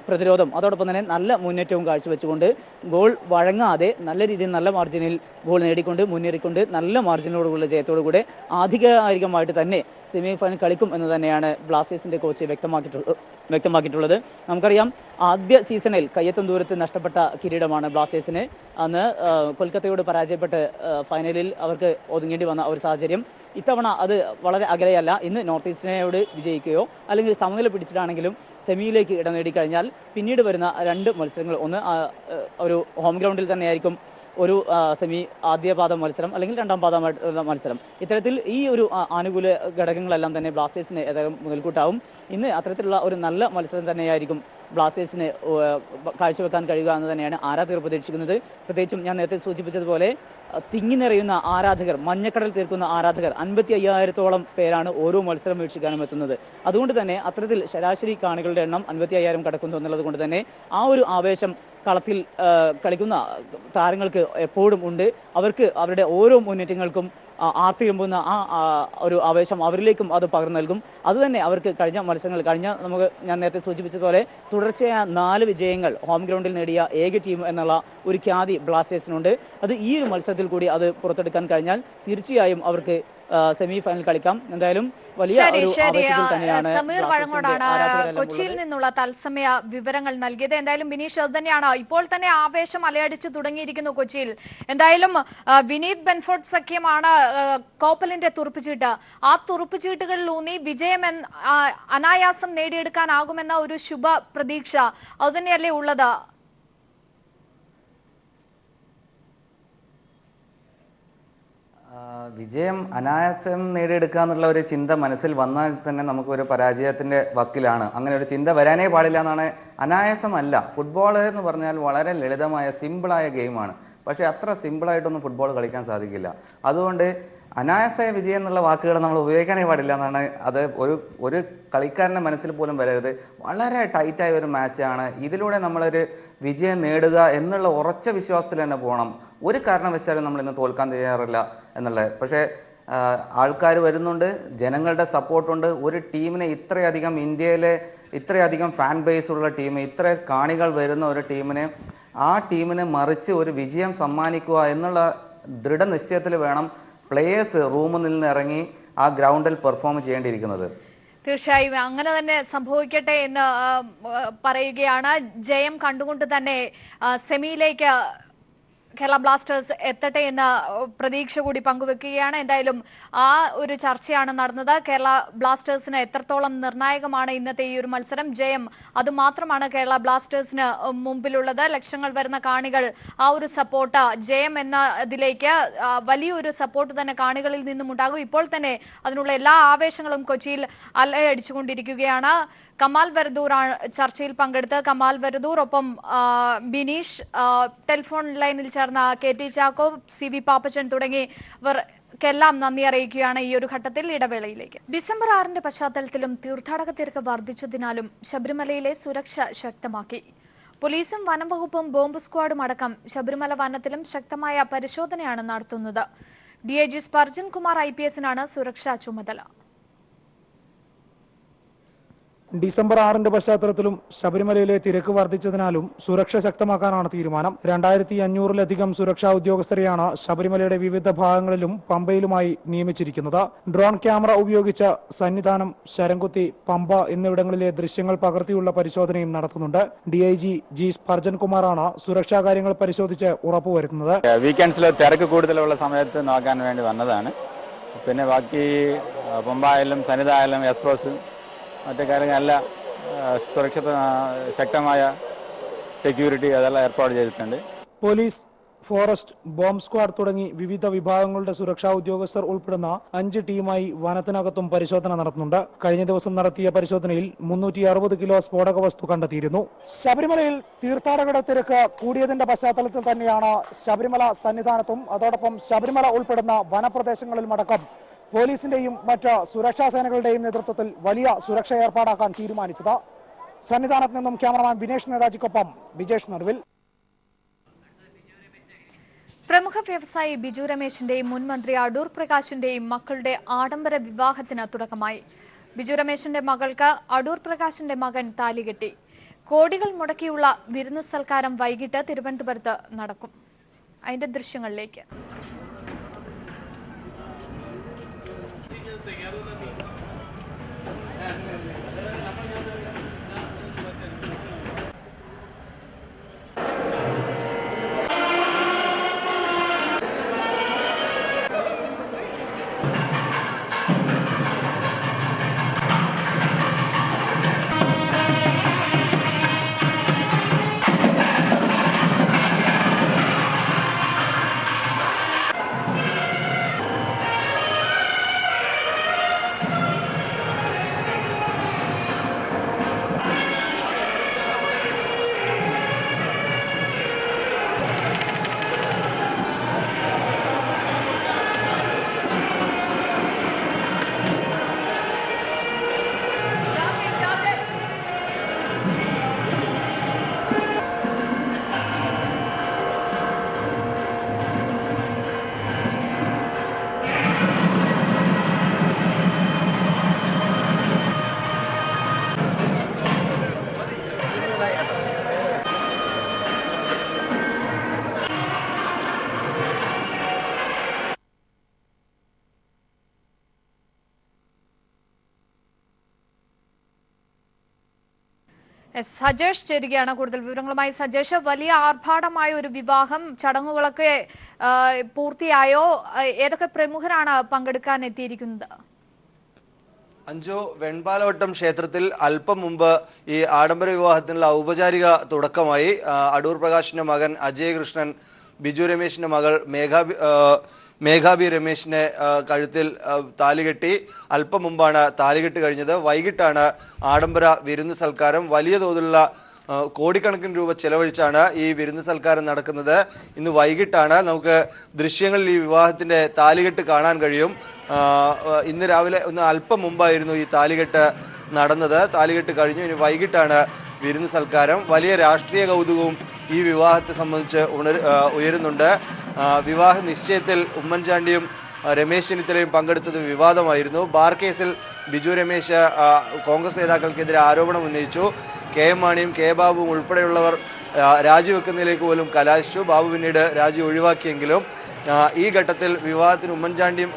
പ്രതിരോധം, അതോടൊപ്പം തന്നെ നല്ല മുന്നേറ്റവും കാഴ്ചവെച്ചുകൊണ്ട് ഗോൾ വഴങ്ങാതെ നല്ല രീതിയിൽ നല്ല മാർജിനിൽ ഗോൾ നേടിക്കൊണ്ട് മുന്നേറിക്കൊണ്ട് നല്ല മാർജിനോടുകൂടി ജയത്തോടുകൂടെ ആധികാരികമായിട്ട് തന്നെ സെമി ഫൈനൽ കളിക്കും എന്ന് തന്നെയാണ് ബ്ലാസ്റ്റേഴ്സിൻ്റെ കോച്ച് വ്യക്തമാക്കിയിട്ടുള്ളത്. നമുക്കറിയാം, ആദ്യ സീസണിൽ കയ്യെത്തും ദൂരത്ത് നഷ്ടപ്പെട്ട കിരീടമാണ് ബ്ലാസ്റ്റേഴ്സിന്. അന്ന് കൊൽക്കത്തയോട് പരാജയപ്പെട്ട് ഫൈനലിൽ അവർക്ക് ഒതുങ്ങേണ്ടി വന്ന ഒരു സാഹചര്യം. ഇത്തവണ അത് വളരെ അകലെയല്ല. ഇന്ന് നോർത്ത് ഈസ്റ്റിനോട് വിജയിക്കുകയോ അല്ലെങ്കിൽ സമനില പിടിച്ചിട്ടാണെങ്കിലും സെമിയിലേക്ക് ഇടം നേടിക്കഴിഞ്ഞാൽ പിന്നീട് വരുന്ന 2 മത്സരങ്ങൾ, ഒന്ന് ഒരു ഹോം ഗ്രൗണ്ടിൽ തന്നെയായിരിക്കും ഒരു സെമി ആദ്യ പാദ മത്സരം അല്ലെങ്കിൽ 2ാം പാദ മത്സരം. ഇത്തരത്തിൽ ഈ ഒരു ആനുകൂല ഘടകങ്ങളെല്ലാം തന്നെ ബ്ലാസ്റ്റേഴ്സിന് ഏതായാലും മുതൽക്കൂട്ടാവും. ഇന്ന് അത്തരത്തിലുള്ള ഒരു നല്ല മത്സരം തന്നെയായിരിക്കും ബ്ലാസ്റ്റേഴ്സിന് കാഴ്ചവെക്കാൻ കഴിയുക എന്ന് തന്നെയാണ് ആരാധകർ പ്രതീക്ഷിക്കുന്നത്. പ്രത്യേകിച്ചും ഞാൻ നേരത്തെ സൂചിപ്പിച്ചതുപോലെ തിങ്ങി നിറയുന്ന ആരാധകർ, മഞ്ഞക്കടൽ തീർക്കുന്ന ആരാധകർ 55,000-ഓളം പേരാണ് ഓരോ മത്സരം വീക്ഷിക്കാനും എത്തുന്നത്. അതുകൊണ്ട് തന്നെ അത്തരത്തിൽ ശരാശരി കാണികളുടെ എണ്ണം 55,000 കടക്കുന്നു എന്നുള്ളത് കൊണ്ട് തന്നെ ആ ഒരു ആവേശം കളത്തിൽ കളിക്കുന്ന താരങ്ങൾക്ക് എപ്പോഴും ഉണ്ട്. അവർക്ക് അവരുടെ ഓരോ മുന്നേറ്റങ്ങൾക്കും ആർത്തിരുമ്പുന്ന ഒരു ആവേശം അവരിലേക്കും അത് പകർന്നു നൽകും. അതുതന്നെ അവർക്ക് കഴിഞ്ഞ മത്സരങ്ങൾ ഞാൻ നേരത്തെ സൂചിപ്പിച്ചതുപോലെ തുടർച്ചയായ 4 വിജയങ്ങൾ ഹോം ഗ്രൗണ്ടിൽ നേടിയ ഏക ടീം എന്നുള്ള ഒരു ഖ്യാതി ബ്ലാസ്റ്റേഴ്സിനുണ്ട്. അത് ഈ ഒരു മത്സരത്തിൽ കൂടി അത് പുറത്തെടുക്കാൻ കഴിഞ്ഞാൽ തീർച്ചയായും അവർക്ക് സെമി ഫൈനൽ കളിക്കാം. എന്തായാലും വലിയ ഒരു ആവേശത്തിൽ തന്നെയാണ് സമീർ വഴങ്ങോടാണ് കൊച്ചിയിൽ നിന്നുള്ള തത്സമയ വിവരങ്ങൾ നൽകിയത്. എന്തായാലും ബിനീഷ് അത് തന്നെയാണ്, ഇപ്പോൾ തന്നെ ആവേശം അലയടിച്ചു തുടങ്ങിയിരിക്കുന്നു കൊച്ചിയിൽ. എന്തായാലും വിനീത് ബെൻഫോർഡ് സഖ്യമാണ് കോപ്പലിന്റെ തുറുപ്പുചീട്ട്. ആ തുറുപ്പുചീട്ടുകളിലൂന്നി വിജയം അനായാസം നേടിയെടുക്കാനാകുമെന്ന ഒരു ശുഭ പ്രതീക്ഷ അതുതന്നെയല്ലേ ഉള്ളത്? വിജയം അനായാസം നേടിയെടുക്കുക എന്നുള്ള ഒരു ചിന്ത മനസ്സിൽ വന്നാൽ തന്നെ നമുക്കൊരു പരാജയത്തിൻ്റെ വക്കിലാണ്. അങ്ങനെ ഒരു ചിന്ത വരാനേ പാടില്ല എന്നാണ്. അനായാസമല്ല, ഫുട്ബോൾ എന്ന് പറഞ്ഞാൽ വളരെ ലളിതമായ സിമ്പിളായ ഗെയിമാണ്. പക്ഷേ അത്ര സിമ്പിളായിട്ടൊന്നും ഫുട്ബോൾ കളിക്കാൻ സാധിക്കില്ല. അതുകൊണ്ട് അനായാസ വിജയം എന്നുള്ള വാക്കുകൾ നമ്മൾ ഉപയോഗിക്കാനേ പാടില്ല എന്നാണ്. അത് ഒരു കളിക്കാരൻ്റെ മനസ്സിൽ പോലും വരരുത്. വളരെ ടൈറ്റായ ഒരു മാച്ചാണ്. ഇതിലൂടെ നമ്മളൊരു വിജയം നേടുക എന്നുള്ള ഉറച്ച വിശ്വാസത്തിൽ തന്നെ പോകണം. ഒരു കാരണവശാലും നമ്മൾ ഇന്ന് തോൽക്കാൻ തയ്യാറില്ല എന്നുള്ളത്. പക്ഷേ ആൾക്കാർ വരുന്നുണ്ട്, ജനങ്ങളുടെ സപ്പോർട്ടുണ്ട്. ഒരു ടീമിനെ ഇന്ത്യയിലെ ഇത്രയധികം ഫാൻ ബേസ് ഉള്ള ടീം, ഇത്ര കാണികൾ വരുന്ന ഒരു ടീമിനെ ആ ടീമിനെ മറിച്ച് ഒരു വിജയം സമ്മാനിക്കുക എന്നുള്ള ദൃഢനിശ്ചയത്തിൽ വേണം പ്ലേയേഴ്സ് റൂമിൽ നിന്ന് ഇറങ്ങി ആ ഗ്രൗണ്ടിൽ പെർഫോം ചെയ്യേണ്ടിയിരിക്കുന്നത്. തീർച്ചയായും അങ്ങനെ തന്നെ സംഭവിക്കട്ടെ എന്ന് പറയുകയാണ്. ജയം കണ്ടുകൊണ്ട് തന്നെ സെമിയിലേക്ക് കേരള ബ്ലാസ്റ്റേഴ്സ് എത്തട്ടെ എന്ന പ്രതീക്ഷ കൂടി പങ്കുവെക്കുകയാണ്. എന്തായാലും ആ ഒരു ചർച്ചയാണ് നടന്നത്. കേരള ബ്ലാസ്റ്റേഴ്സിന് എത്രത്തോളം നിർണായകമാണ് ഇന്നത്തെ ഈ ഒരു മത്സരം. ജയം അതുമാത്രമാണ് കേരള ബ്ലാസ്റ്റേഴ്സിന് മുമ്പിലുള്ളത്. ലക്ഷങ്ങൾ വരുന്ന കാണികൾ ആ ഒരു സപ്പോർട്ട്, ജയം എന്നതിലേക്ക് വലിയൊരു സപ്പോർട്ട് തന്നെ കാണികളിൽ നിന്നും ഉണ്ടാകും. ഇപ്പോൾ തന്നെ അതിനുള്ള എല്ലാ ആവേശങ്ങളും കൊച്ചിയിൽ അലയടിച്ചുകൊണ്ടിരിക്കുകയാണ്. കമാൽ വരദൂർ ചർച്ചയിൽ പങ്കെടുത്ത് കമാൽ വരദൂർ, ഒപ്പം ബിനീഷ്, ടെലിഫോൺ ലൈനിൽ ചേർന്ന KT ചാക്കോ, CV പാപ്പച്ചൻ തുടങ്ങിയവർക്കെല്ലാം നന്ദി അറിയിക്കുകയാണ് ഈ ഒരു ഘട്ടത്തിൽ. ഇടവേളയിലേക്ക്. ഡിസംബർ 6 പശ്ചാത്തലത്തിലും തീർത്ഥാടക തിരക്ക് വർദ്ധിച്ചതിനാലും ശബരിമലയിലെ സുരക്ഷ ശക്തമാക്കി. പോലീസും വനംവകുപ്പും ബോംബ് സ്ക്വാഡും അടക്കം ശബരിമല വനത്തിലും ശക്തമായ പരിശോധനയാണ് നടത്തുന്നത്. DIG സ്പർജൻ കുമാർ IPS-നാണ് സുരക്ഷാ ചുമതല. ഡിസംബർ 6 പശ്ചാത്തലത്തിലും ശബരിമലയിലെ തിരക്ക് വർദ്ധിച്ചതിനാലും സുരക്ഷ ശക്തമാക്കാനാണ് തീരുമാനം. 2500-ലധികം സുരക്ഷാ ഉദ്യോഗസ്ഥരെയാണ് ശബരിമലയുടെ വിവിധ ഭാഗങ്ങളിലും പമ്പയിലുമായി നിയമിച്ചിരിക്കുന്നത്. ഡ്രോൺ ക്യാമറ ഉപയോഗിച്ച് സന്നിധാനം, ശരംകുത്തി, പമ്പ എന്നിവിടങ്ങളിലെ ദൃശ്യങ്ങൾ പകർത്തിയുള്ള പരിശോധനയും നടത്തുന്നുണ്ട്. DIG G സ്പർജൻ കുമാറാണ് സുരക്ഷാ കാര്യങ്ങൾ പരിശോധിച്ച് ഉറപ്പുവരുത്തുന്നത്. വീക്കെൻഡ്സിൽ തിരക്ക് കൂടുതലുള്ള സമയത്ത് നോക്കാൻ വേണ്ടി വന്നതാണ്. പിന്നെ ബാക്കി പമ്പായാലും സന്നിധായാലും എസ്പ്രോസ് മറ്റു കാര്യങ്ങളെല്ലാം സുരക്ഷിത ശക്തമായ സെക്യൂരിറ്റി അതെല്ലാം ഏർപ്പാട് ചെയ്തിട്ടുണ്ട്. പോലീസ്, ഫോറസ്റ്റ്, ബോംബ് സ്ക്വാഡ് തുടങ്ങി വിവിധ വിഭാഗങ്ങളുടെ സുരക്ഷാ ഉദ്യോഗസ്ഥർ ഉൾപ്പെടുന്ന 5 ടീമായി വനത്തിനകത്തും പരിശോധന നടത്തുന്നുണ്ട്. കഴിഞ്ഞ ദിവസം നടത്തിയ പരിശോധനയിൽ 360 കിലോ സ്ഫോടക വസ്തു കണ്ടെത്തിയിരുന്നു. ശബരിമലയിൽ തീർത്ഥാടകരുടെ തിരക്ക് കൂടിയതിന്റെ പശ്ചാത്തലത്തിൽ തന്നെയാണ് ശബരിമല സന്നിധാനത്തും അതോടൊപ്പം ശബരിമല ഉൾപ്പെടുന്ന വനപ്രദേശങ്ങളിലുമടക്കം പോലീസിന്റെയും മറ്റ് സുരക്ഷാ സേനകളുടെയും നേതൃത്വത്തിൽ വലിയ സുരക്ഷ ഏർപ്പാടാക്കാൻ തീരുമാനിച്ചത്. സന്നിധാനത്ത് നിന്നും ക്യാമറമാൻ വിനേഷ് നേതാജിക്കൊപ്പം ബിജേഷ് നടുവിൽ. പ്രമുഖ വ്യവസായി ബിജു രമേശിന്റെയും മുൻ മന്ത്രി അടൂർ പ്രകാശിന്റെയും മക്കളുടെ ആഡംബര വിവാഹത്തിന് തുടക്കമായി. ബിജു രമേശിന്റെ മകൾക്ക് അടൂർ പ്രകാശിന്റെ മകൻ താലികെട്ടി. കോടികൾ മുടക്കിയുള്ള വിരുന്നു സൽക്കാരം വൈകിട്ട് തിരുവനന്തപുരത്ത് നടക്കും. അതിന്റെ ദൃശ്യങ്ങളിലേക്ക്. സജേഷ് ചേരുകയാണ് കൂടുതൽ വിവരങ്ങളുമായി. സജേഷ്, വലിയ ആർഭാടമായ ഒരു വിവാഹം, ചടങ്ങുകളൊക്കെ പൂർത്തിയായോ? ഏതൊക്കെ പ്രമുഖരാണ് പങ്കെടുക്കാൻ എത്തിയിരിക്കുന്നത്? അഞ്ജു, വെൺപാലവട്ടം ക്ഷേത്രത്തിൽ അല്പം മുമ്പ് ഈ ആഡംബര വിവാഹത്തിനുള്ള ഔപചാരിക തുടക്കമായി. അടൂർ പ്രകാശിന്റെ മകൻ അജയ് കൃഷ്ണൻ, ബിജു രമേശിന്റെ മകൾ മേഘാബി രമേശിനെ കഴുത്തിൽ താലികെട്ടി. അല്പം മുമ്പാണ് താലികെട്ട് കഴിഞ്ഞത്. വൈകിട്ടാണ് ആഡംബര വിരുന്ന് സൽക്കാരം. വലിയ തോതിലുള്ള കോടിക്കണക്കിന് രൂപ ചെലവഴിച്ചാണ് ഈ വിരുന്ന് സൽക്കാരം നടക്കുന്നത്. ഇന്ന് വൈകിട്ടാണ് നമുക്ക് ദൃശ്യങ്ങളിൽ ഈ വിവാഹത്തിൻ്റെ താലികെട്ട് കാണാൻ കഴിയും. ഇന്ന് രാവിലെ അല്പം മുമ്പായിരുന്നു ഈ താലികെട്ട് നടന്നത്. താലികെട്ട് കഴിഞ്ഞു. ഇനി വൈകിട്ടാണ് വിരുന്ന് സൽക്കാരം. വലിയ രാഷ്ട്രീയ കൗതുകവും ഈ വിവാഹത്തെ സംബന്ധിച്ച് ഉയരുന്നുണ്ട്. വിവാഹ നിശ്ചയത്തിൽ ഉമ്മൻചാണ്ടിയും രമേശ് ചെന്നിത്തലയും പങ്കെടുത്തത് വിവാദമായിരുന്നു. ബാർ കേസിൽ ബിജു രമേശ് കോൺഗ്രസ് നേതാക്കൾക്കെതിരെ ആരോപണം ഉന്നയിച്ചു. കെ എം മാണിയും കെ ബാബുവും ഉൾപ്പെടെയുള്ളവർ രാജിവെക്കുന്നതിലേക്ക് പോലും കലാശിച്ചു. ബാബു പിന്നീട് രാജി ഒഴിവാക്കിയെങ്കിലും ഈ ഘട്ടത്തിൽ വിവാഹത്തിന് ഉമ്മൻചാണ്ടിയും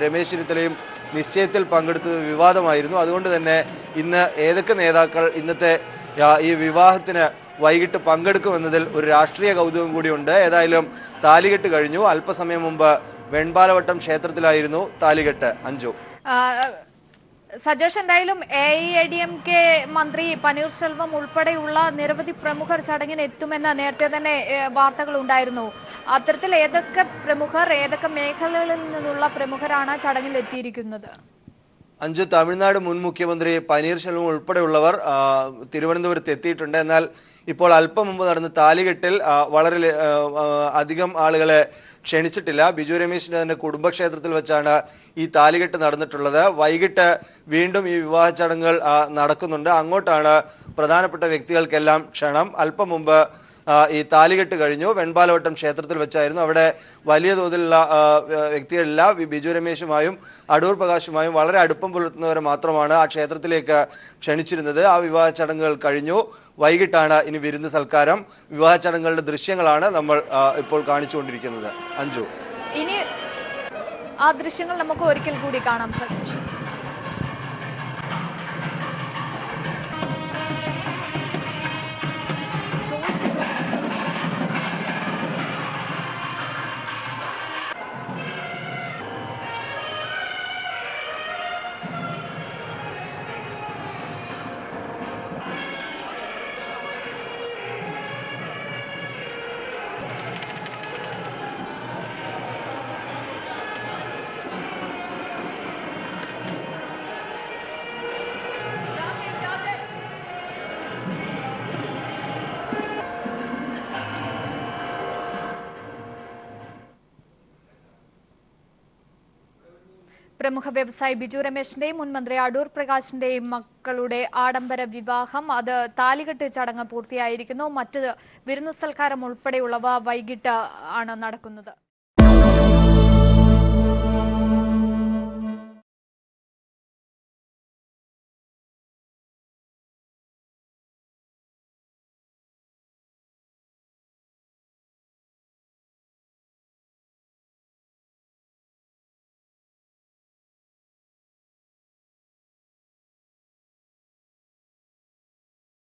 രമേശ് ചെന്നിത്തലയും നിശ്ചയത്തിൽ പങ്കെടുത്തത് വിവാദമായിരുന്നു. അതുകൊണ്ട് തന്നെ ഇന്ന് ഏതൊക്കെ നേതാക്കൾ ഇന്നത്തെ ഈ വിവാഹത്തിന് വൈകിട്ട് പങ്കെടുക്കുമെന്നതിൽ ഒരു രാഷ്ട്രീയ കൗതുകം കൂടിയുണ്ട്. ഏതായാലും താലികെട്ട് കഴിഞ്ഞു. അല്പസമയം മുമ്പ് വെൺപാലവട്ടം ക്ഷേത്രത്തിലായിരുന്നു താലികെട്ട്. അഞ്ജു. സജേഷ്, എന്തായാലും AIADMK മന്ത്രി പനീർശെൽവം ഉൾപ്പെടെയുള്ള നിരവധി പ്രമുഖർ ചടങ്ങിന് എത്തുമെന്ന് നേരത്തെ തന്നെ വാർത്തകൾ ഉണ്ടായിരുന്നു. അത്തരത്തിൽ ഏതൊക്കെ പ്രമുഖർ, ഏതൊക്കെ മേഖലകളിൽ നിന്നുള്ള പ്രമുഖരാണ് ചടങ്ങിൽ എത്തിയിരിക്കുന്നത്? അഞ്ജു, തമിഴ്നാട് മുൻ മുഖ്യമന്ത്രി പനീർശെൽവം ഉൾപ്പെടെയുള്ളവർ തിരുവനന്തപുരത്ത് എത്തിയിട്ടുണ്ട്. എന്നാൽ ഇപ്പോൾ അല്പം മുമ്പ് നടന്ന താലികെട്ടിൽ വളരെ അധികം ആളുകളെ ക്ഷണിച്ചിട്ടില്ല. ബിജു രമേശിന്റെ തന്നെ കുടുംബക്ഷേത്രത്തിൽ വെച്ചാണ് ഈ താലികെട്ട് നടന്നിട്ടുള്ളത്. വൈകിട്ട് വീണ്ടും ഈ വിവാഹ ചടങ്ങുകൾ നടക്കുന്നുണ്ട്. അങ്ങോട്ടാണ് പ്രധാനപ്പെട്ട വ്യക്തികൾക്കെല്ലാം ക്ഷണം. അല്പം മുമ്പ് ഈ താലികെട്ട് കഴിഞ്ഞു. വെൺപാലവട്ടം ക്ഷേത്രത്തിൽ വെച്ചായിരുന്നു. അവിടെ വലിയ തോതിലുള്ള വ്യക്തികളില്ല. ബിജു രമേശുമായും അടൂർ പ്രകാശുമായും വളരെ അടുപ്പം പുലർത്തുന്നവരെ മാത്രമാണ് ആ ക്ഷേത്രത്തിലേക്ക് ക്ഷണിച്ചിരുന്നത്. ആ വിവാഹ ചടങ്ങുകൾ കഴിഞ്ഞു. വൈകിട്ടാണ് ഇനി വിരുന്ന് സൽക്കാരം. വിവാഹ ചടങ്ങുകളുടെ ദൃശ്യങ്ങളാണ് നമ്മൾ ഇപ്പോൾ കാണിച്ചുകൊണ്ടിരിക്കുന്നത്. അഞ്ജു, ഇനി ആ ദൃശ്യങ്ങൾ നമുക്ക് ഒരിക്കൽ കൂടി കാണാം. സജീഷ്. പ്രമുഖ വ്യവസായി ബിജു രമേശിന്റെയും മുൻ മന്ത്രി അടൂർ പ്രകാശിന്റെയും മക്കളുടെ ആഡംബര വിവാഹം, അത് താലികെട്ട് ചടങ്ങ് പൂർത്തിയായിരിക്കുന്നു. മറ്റ് വിരുന്നു സൽക്കാരം ഉൾപ്പെടെയുള്ളവ വൈകിട്ട് ആണ് നടക്കുന്നത്.